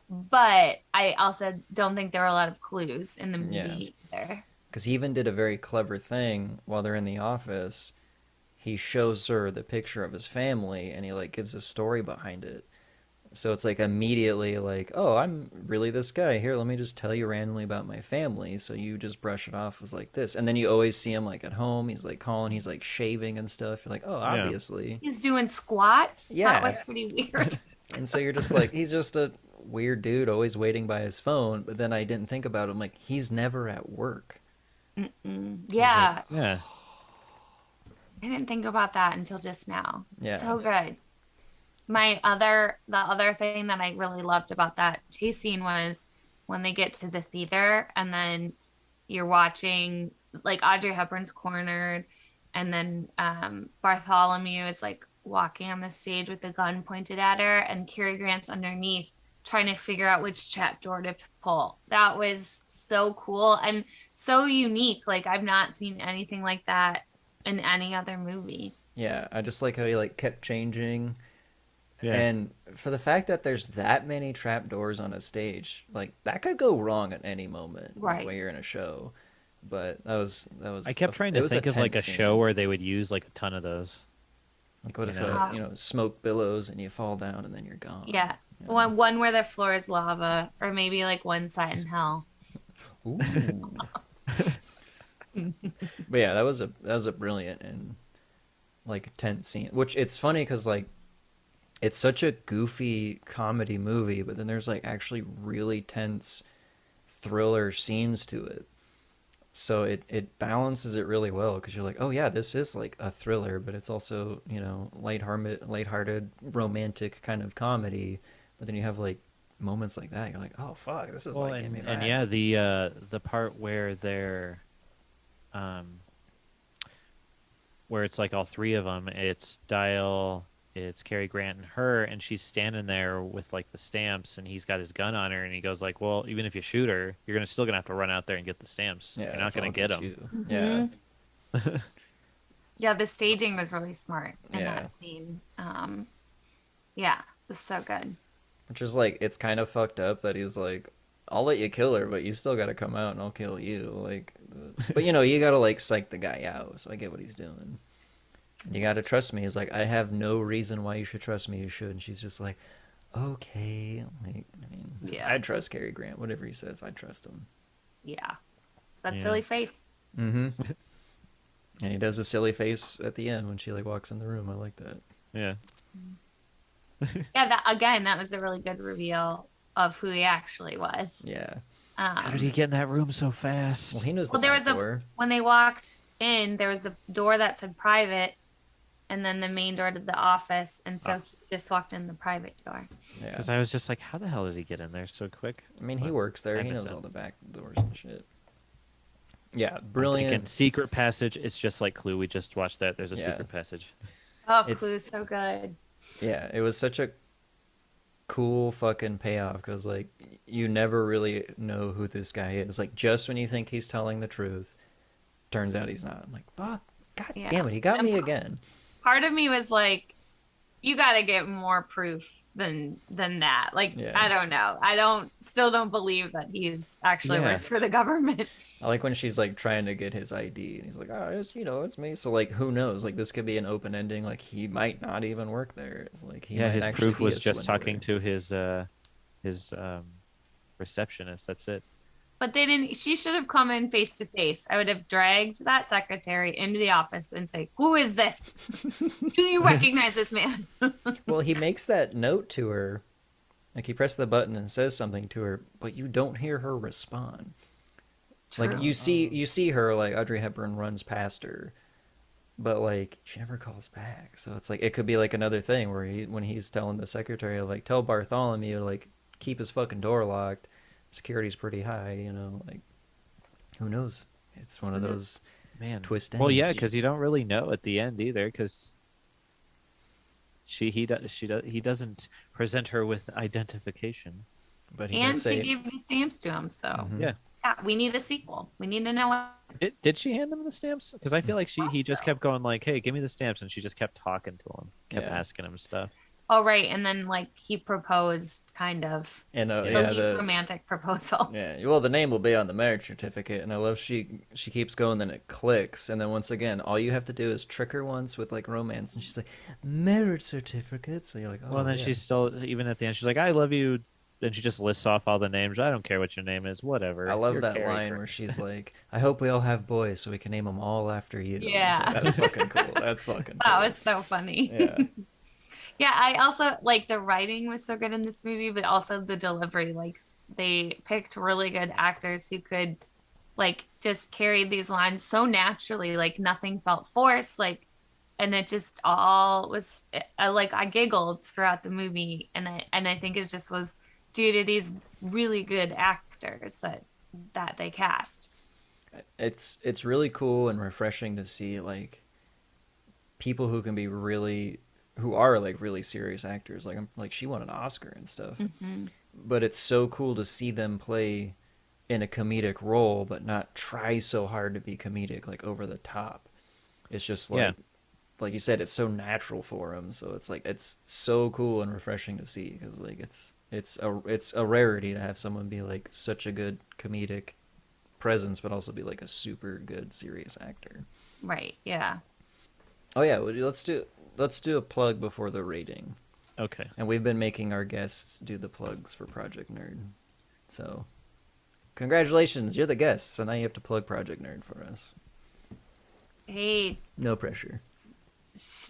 but I also don't think there were a lot of clues in the movie either. Because he even did a very clever thing while they're in the office. He shows her the picture of his family, and he like gives a story behind it. So it's like immediately like, oh, I'm really this guy. Here, let me just tell you randomly about my family. So you just brush it off as like this. And then you always see him like at home. He's like calling, he's like shaving and stuff. You're like, oh, Yeah. obviously. He's doing squats. Yeah. That was pretty weird. And so you're just like, he's just a weird dude always waiting by his phone. But then I didn't think about him like, he's never at work. Yeah, yeah. I didn't think about that until just now. Yeah. So good. The other thing that I really loved about that chase scene was when they get to the theater and then you're watching like Audrey Hepburn's cornered and then Bartholomew is like walking on the stage with the gun pointed at her and Cary Grant's underneath trying to figure out which trap door to pull. That was so cool and so unique. Like I've not seen anything like that in any other movie. Yeah, I just like how he like kept changing. Yeah. And for the fact that there's that many trapdoors on a stage, like that could go wrong at any moment Right. when you're in a show. But that was I kept trying it to was think of like a tense show scene. where they would use like a ton of those. Like what if you know. smoke billows and you fall down and then you're gone. Yeah. Yeah. One where the floor is lava, or maybe like one set in hell. Ooh. But yeah, that was a brilliant and like tense scene. Which it's funny because like it's such a goofy comedy movie, but then there's like actually really tense thriller scenes to it. So it balances it really well because you're like, oh yeah, this is like a thriller, but it's also, you know, lighthearted, romantic kind of comedy. But then you have like moments like that, you're like, oh fuck, this is Well, like getting me and back. yeah, the part where they're, where it's like all three of them. It's Dial, it's Cary Grant and her, and she's standing there with like the stamps, and he's got his gun on her, and he goes like, "Well, even if you shoot her, you're still gonna have to run out there and get the stamps. Yeah, You're not it's gonna all get about them." you. Yeah. Yeah, the staging was really smart in Yeah. that scene. Yeah, it was so good. Which is like, it's kind of fucked up that he's like, I'll let you kill her, but you still got to come out and I'll kill you. Like, but you know, you got to like psych the guy out. So I get what he's doing. You got to trust me. He's like, I have no reason why you should trust me. You should. And she's just like, okay. Like, I mean, Yeah. I trust Cary Grant. Whatever he says, I trust him. Yeah. It's that Yeah. silly face. Mm-hmm. And he does a silly face at the end when she like walks in the room. I like that. Yeah. Yeah, that again, that was a really good reveal of who he actually was. Yeah. How did he get in that room so fast? Well, he knows the Well, there back was door. when they walked in, there was a door that said private, and then the main door to the office, and so he just walked in the private door. Yeah. Because I was just like, how the hell did he get in there so quick? I mean, he But works there. I He missed knows it. all the back doors and shit. Yeah, I'm brilliant. thinking secret passage. It's just like Clue. We just watched that. There's a Yeah. secret passage. Oh, It's- Clue's so good. Yeah, it was such a cool fucking payoff because like you never really know who this guy is. Like just when you think he's telling the truth, turns out he's not. I'm like, fuck, god Yeah. damn it, he got And me again. Part of me was like, you got to get more proof than that. Like, Yeah. I don't know. I still don't believe that he's actually Yeah. works for the government. I like when she's like trying to get his ID and he's like, oh, it's me. So like, who knows? Like this could be an open ending. Like he might not even work there. It's like he Yeah, might his actually proof be was a just swindler. talking to his receptionist. That's it. But they didn't. She should have come in face to face. I would have dragged that secretary into the office and say, "Who is this? Do you recognize this man?" Well, he makes that note to her. Like he presses the button and says something to her, but you don't hear her respond. Like True. you see her like Audrey Hepburn runs past her, but like she never calls back. So it's like it could be like another thing where when he's telling the secretary like tell Bartholomew to like keep his fucking door locked. Security's pretty high, you know, like who knows? It's one of Was it- those Man. twist Well, yeah, endings. because you don't really know at the end either, because he doesn't present her with identification. But he And does she say gave the stamps to him. So Mhm. Yeah. yeah, we need a sequel. We need to know what. Did she hand him the stamps? Because I feel like he just kept going like, "Hey, give me the stamps," and she just kept talking to him, kept Yeah. asking him stuff. Oh right, and then like he proposed, kind of and the yeah, least romantic proposal. yeah, well, the name will be on the marriage certificate, and I love she keeps going, then it clicks, and then once again, all you have to do is trick her once with like romance, and she's like, marriage certificate. So you're like, oh, Well, then yeah. she's still, even at the end, she's like, "I love you." Then she just lists off all the names. I don't care what your name is, whatever. I love You're that Carrie line Grant." where she's like, I hope we all have boys so we can name them all after you. It's Yeah. like, that's fucking cool. That's fucking cool. That was so funny. Yeah. Yeah, I also like the writing was so good in this movie, but also the delivery. Like they picked really good actors who could like just carry these lines so naturally, like nothing felt forced, like and it just all was like I giggled throughout the movie and I think it just was due to these really good actors that they cast. It's really cool and refreshing to see like people who can be really who are like really serious actors. Like like she won an Oscar and stuff. Mm-hmm. But it's so cool to see them play in a comedic role but not try so hard to be comedic like over the top. It's just like you said, it's so natural for them, so it's like it's so cool and refreshing to see because like it's a rarity to have someone be like such a good comedic presence but also be like a super good serious actor. Right. Yeah. Oh yeah, let's do a plug before the rating. Okay. And we've been making our guests do the plugs for Project Nerd. So, congratulations, you're the guest. So now you have to plug Project Nerd for us. Hey, No pressure.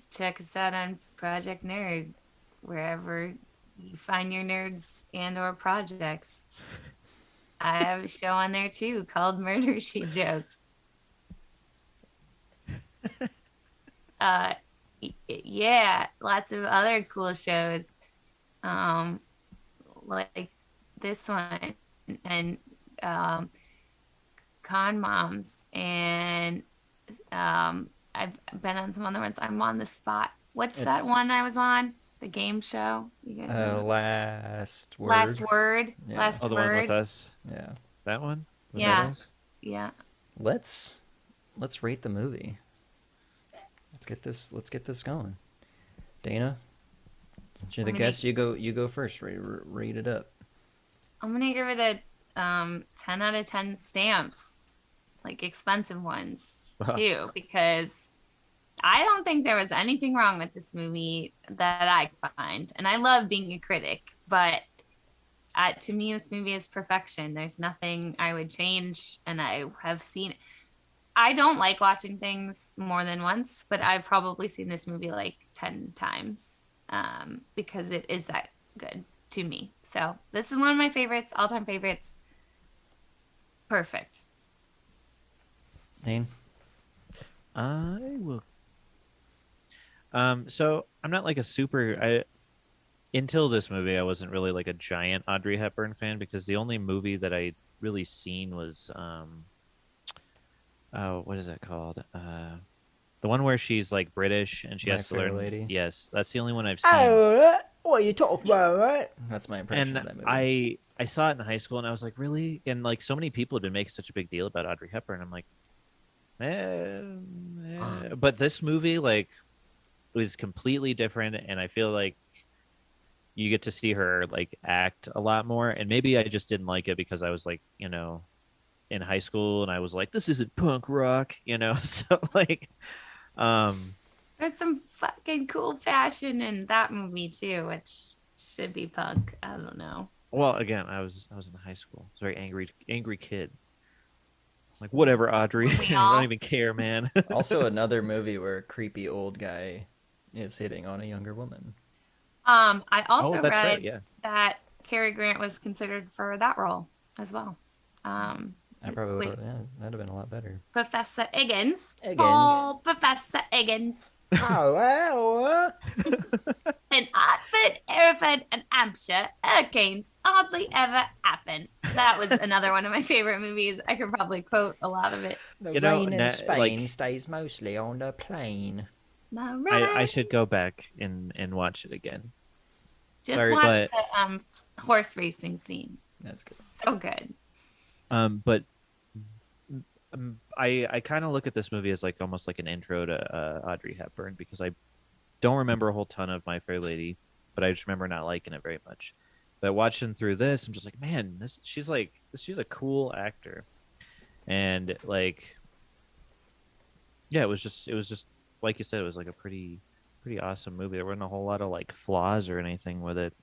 check us out on Project Nerd, wherever you find your nerds and or projects. I have a show on there too called Murder She Joked. Yeah, lots of other cool shows, like this one and Con Moms, and I've been on some other ones. I'm on the spot. What's It's- that one I was on? The game show. You guys know? Last word. Last Word. Yeah. Last Oh, the one Word. with us. Yeah. That one? Was Yeah. that us? Yeah. Let's rate the movie. Let's get this going. Dana, since you're the I'm gonna- guest, you go first. Rate it up. I'm gonna give it a 10 out of 10 stamps, like expensive ones Wow. too, because I don't think there was anything wrong with this movie that I find. And I love being a critic, but to me, this movie is perfection. There's nothing I would change. And I have seen, I don't like watching things more than once, but I've probably seen this movie like 10 times because it is that good to me. So this is one of my favorites, all-time favorites. Perfect. Dane? I will. So I'm not like a super. Until this movie, I wasn't really like a giant Audrey Hepburn fan because the only movie that I really seen was oh, what is that called? The one where she's like British and she My has to Fair learn. Lady? Yes, that's the only one I've seen. Oh, what are you talking about, right? That's my impression of And that movie. I saw it in high school and I was like, really? And like so many people had been making such a big deal about Audrey Hepburn. I'm like, but this movie like was completely different, and I feel like you get to see her like act a lot more. And maybe I just didn't like it because I was like, in high school and I was like, this isn't punk rock, So like, um, There's some fucking cool fashion in that movie too, which should be punk. I don't know. well, again, I was in high school. I was a very angry kid. Like whatever, Audrey. We I all? don't even care, man. Also, another movie where a creepy old guy is hitting on a younger woman. I also Oh, that's read right. Yeah. that Cary Grant was considered for that role as well. I probably Wait, would have, yeah, that'd have been a lot better. Professor Higgins. Higgins. Oh, Professor Higgins. Oh, well, In Hartford, Hereford, and Hampshire, hurricanes hardly ever happen. That was another one of my favorite movies. I could probably quote a lot of it. the You know, rain in na- Spain like- stays mostly on the plain. My I right. should go back and watch it again. Just sorry, watch but- the horse racing scene. That's good. So good. But I kind of look at this movie as like almost like an intro to Audrey Hepburn because I don't remember a whole ton of My Fair Lady, but I just remember not liking it very much. But watching through this, I'm just like, man, she's a cool actor, and like, yeah, it was just like you said, it was like a pretty awesome movie. There wasn't a whole lot of like flaws or anything with it.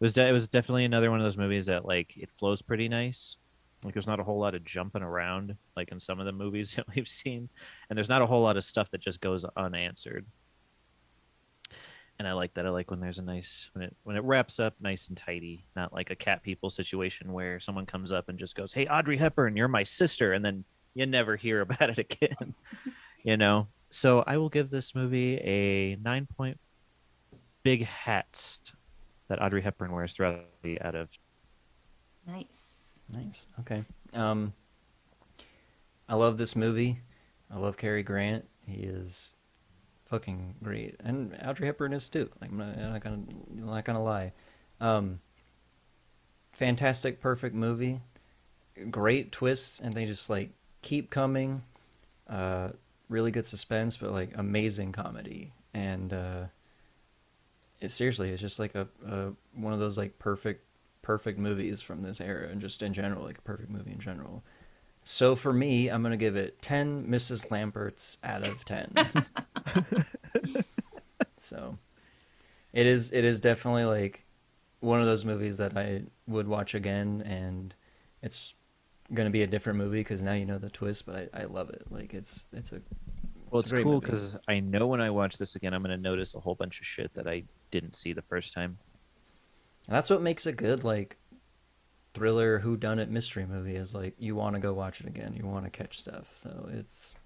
It was definitely another one of those movies that like it flows pretty nice. Like there's not a whole lot of jumping around like in some of the movies that we've seen, and there's not a whole lot of stuff that just goes unanswered. And I like that. I like when there's a nice when it wraps up nice and tidy, not like a Cat People situation where someone comes up and just goes, "Hey, Audrey Hepburn, you're my sister," and then you never hear about it again. So I will give this movie a 9 big hats that Audrey Hepburn wears throughout the out of. Nice. Nice. Okay. I love this movie. I love Cary Grant. He is fucking great, and Audrey Hepburn is too. Like, I'm not gonna lie. Fantastic, perfect movie. Great twists, and they just like keep coming. Really good suspense, but like amazing comedy, and it's just like a one of those like perfect movies from this era, and just in general, like a perfect movie in general. So for me, I'm gonna give it 10 Mrs. Lamperts out of 10. So it is definitely like one of those movies that I would watch again, and it's gonna be a different movie because now you know the twist, but I love it. Like it's Well, a it's great cool movie. because I know when I watch this again, I'm going to notice a whole bunch of shit that I didn't see the first time. And that's what makes a good like thriller whodunit mystery movie, is like you want to go watch it again, you want to catch stuff. So it's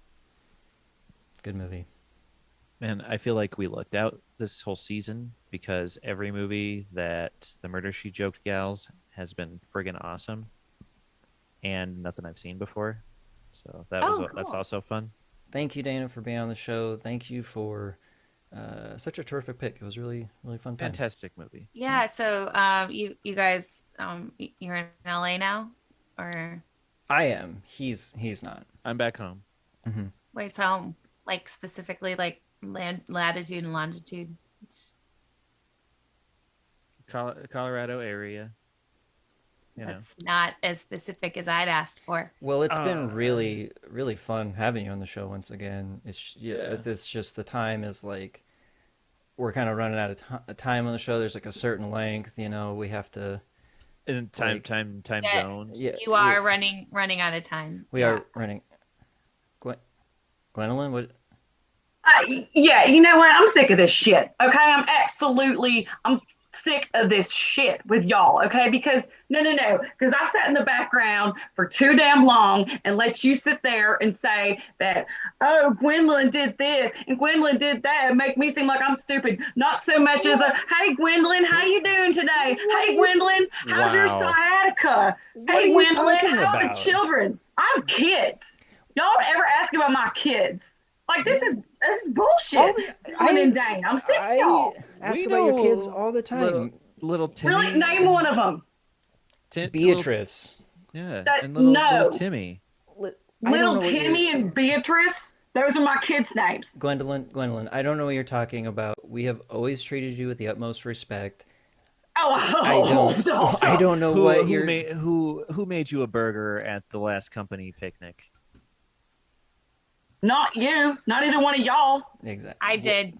a good movie. Man, I feel like we lucked out this whole season because every movie that the Murder She Joked gals has been friggin' awesome, and nothing I've seen before. So that's cool. also fun. Thank you, Dana, for being on the show. Thank you for such a terrific pick. It was really fun time. Fantastic movie. Yeah. So, you guys, you're in LA now, or I am. He's not. I'm back home. Mm-hmm. where's home? Like specifically, like latitude and longitude. Colorado area. That's not as specific as I'd asked for. Well, it's been really, really fun having you on the show once again. It's just the time is like we're kind of running out of time on the show. There's like a certain length, we have to. In time zones. Yeah, you are running out of time. We are running. Gwendolyn, what? Yeah, you know what? I'm sick of this shit. Okay, I'm sick of this shit with y'all. Okay, because no, because I've sat in the background for too damn long and let you sit there and say that, oh, Gwendolyn did this and Gwendolyn did that, and make me seem like I'm stupid. Not so much as hey, Gwendolyn, how you doing today? Hey, Gwendolyn, how's your sciatica? Hey, Gwendolyn, how are the children? I have kids. Y'all don't ever ask about my kids. Like, this is bullshit. Dylan and Dane. I'm sick of y'all. Ask about your kids all the time. Little Timmy. Really? Name one of them. Beatrice. And little Timmy. Little Timmy and Beatrice. Those are my kids' names. Gwendolyn, I don't know what you're talking about. We have always treated you with the utmost respect. I don't know who made you a burger at the last company picnic. Not you. Not either one of y'all. Exactly. I did.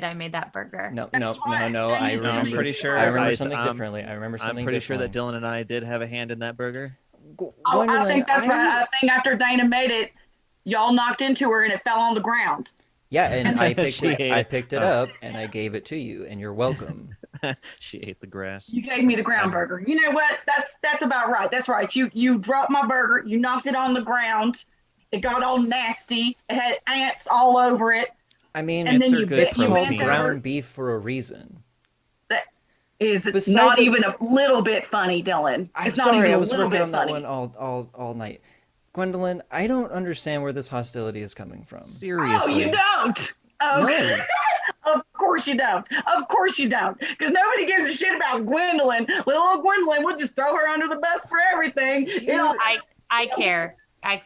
I made that burger. No. I remember. I'm pretty sure. I remember something differently. I'm pretty sure that Dylan and I did have a hand in that burger. I think that's right. I think after Dana made it, y'all knocked into her and it fell on the ground. Yeah, and I picked it up and I gave it to you, and you're welcome. She ate the grass. You gave me the ground burger. You know what? That's about right. That's right. You dropped my burger. You knocked it on the ground. It got all nasty. It had ants all over it. I mean, it's called ground beef for a reason. That is not even a little bit funny, Dylan. I'm sorry, I was working on that one all night. Gwendolyn, I don't understand where this hostility is coming from. Seriously. Oh, you don't? Okay. No. Of course you don't. Of course you don't. Because nobody gives a shit about Gwendolyn. Little old Gwendolyn, we'll just throw her under the bus for everything. I care. I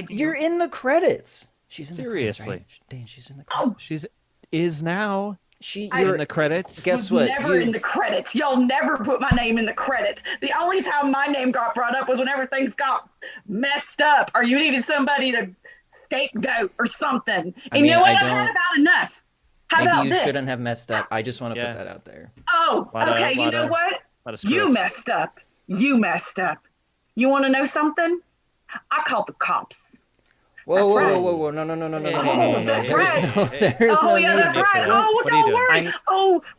do. You're in the credits. She's in Seriously. the credits, right? Dane, she's in the credits. She's now. You're in the credits. Guess what? Never in the credits. Y'all never put my name in the credits. The only time my name got brought up was whenever things got messed up, or you needed somebody to scapegoat or something. And you know what? I've had about enough. How about this? Maybe you shouldn't have messed up. I just want to put that out there. Oh, okay. You know what? You messed up. You messed up. You want to know something? I called the cops. Whoa! No! That's right. There's no need that's right. Oh, don't worry.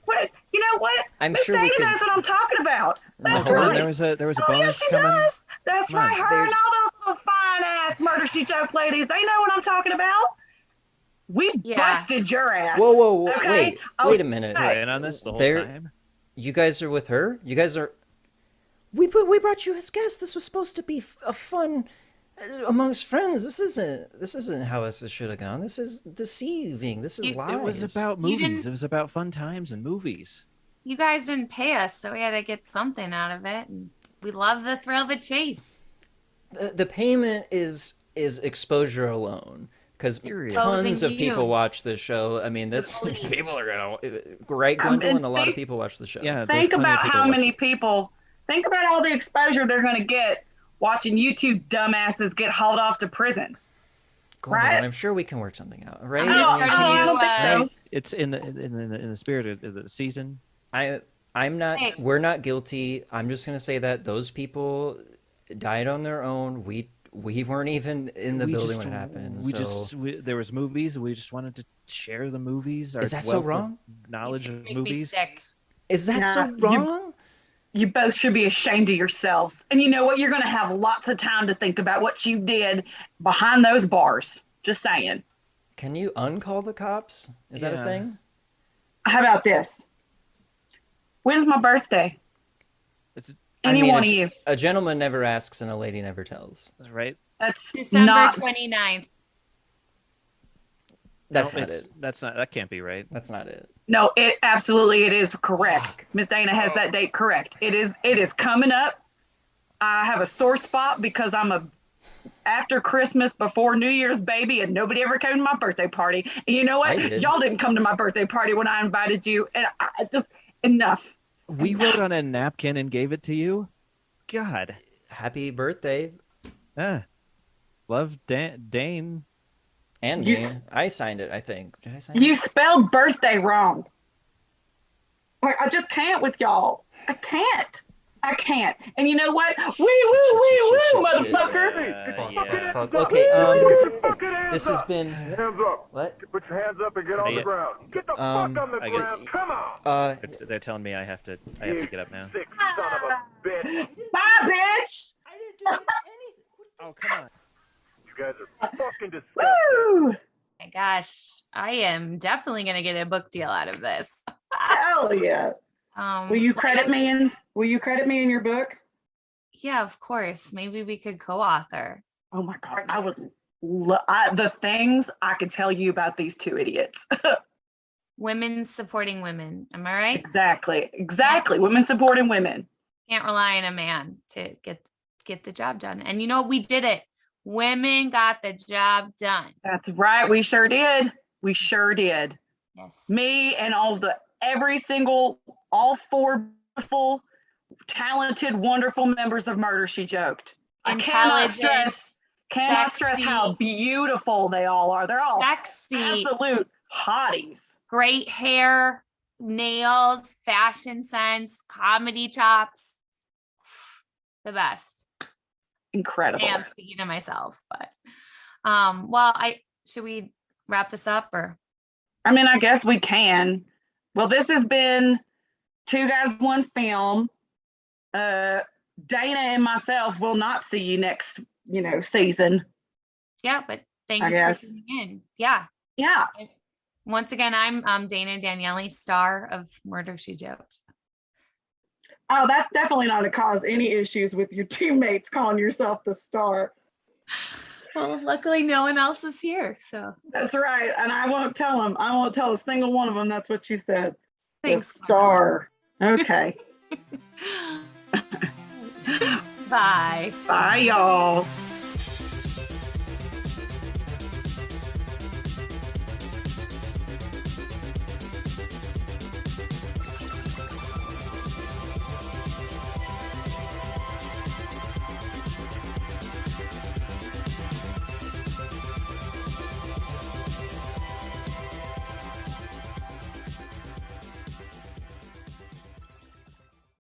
What? You know what? I'm sure Miss Dana knows what I'm talking about. That's right. There was a bonus she coming. Does. That's right. Her and all those little fine ass murder she choke ladies. They know what I'm talking about. We busted your ass. Whoa! Okay? Wait a minute. In on this the whole time. You guys are with her. You guys are. We brought you as guests. This was supposed to be a fun. Amongst friends, this isn't how this should have gone. This is deceiving. This is lies. It was about movies. It was about fun times and movies. You guys didn't pay us, so we had to get something out of it. And we love the thrill of the chase. The payment is exposure alone, because tons of people watch this show. I mean, people are gonna right, Gwendolyn. A lot of people watch the show. Yeah. Think about how many people. Think about all the exposure they're going to get. Watching you two dumbasses get hauled off to prison. Right? I'm sure we can work something out, right? It's in the spirit of the season. I'm not. Hey. We're not guilty. I'm just gonna say that those people died on their own. We weren't even in the building when it happened. There was movies. We just wanted to share the movies. Is that so wrong? Knowledge of movies. Is that so wrong? You both should be ashamed of yourselves. And you know what? You're going to have lots of time to think about what you did behind those bars. Just saying. Can you uncall the cops? Is that a thing? How about this? When's my birthday? One of you. A gentleman never asks and a lady never tells. That's right. That's December 29th. That's not it. That can't be right. That's not it. No, it is correct. Miss Dana has that date correct. It is coming up. I have a sore spot because I'm a after Christmas, before New Year's baby, and nobody ever came to my birthday party. And you know what? Y'all didn't come to my birthday party when I invited you. And enough. We wrote on a napkin and gave it to you. God. Happy birthday. Love Dane. And You Dane. I signed it, I think. Did I sign You it? spelled birthday wrong. Like, I just can't with y'all. I can't. And you know what? Woo, motherfucker. Fuck. Okay, this has been... Hands up. What? Put your hands up and get on the ground. Get the fuck on the I guess- ground. Come on. They're telling me I have to get up now. Sick son of a bitch. Bye, bitch. I didn't do anything. Oh, come on. You guys are fucking disgusting. Woo! My gosh, I am definitely gonna get a book deal out of this. Hell yeah. Will you credit me in your book? Yeah, of course. Maybe we could co-author. Oh my God. Partners. The things I could tell you about these two idiots. Women supporting women. Am I right? Exactly. Women supporting women. Can't rely on a man to get the job done. And you know, we did it. Women got the job done. That's right. We sure did. Yes. Me and all four beautiful, talented, wonderful members of Murder, She Joked. I cannot stress how beautiful they all are. They're all Sexy, absolute hotties. great hair, nails, fashion sense, comedy chops. The best. Incredible. I am speaking to myself, but should we wrap this up or? I mean, I guess we can. Well, this has been Two Guys, One Film. Dana and myself will not see you next, season. Yeah, but thank I you guess. for tuning in. Yeah. Yeah. Once again, I'm Dana Daniele, star of Murder, She Joked. Oh, that's definitely not to cause any issues with your teammates calling yourself the star. Well, luckily no one else is here, so. That's right. And I won't tell them. I won't tell a single one of them that's what you said. Thanks, The star. Okay. Bye. Bye, y'all.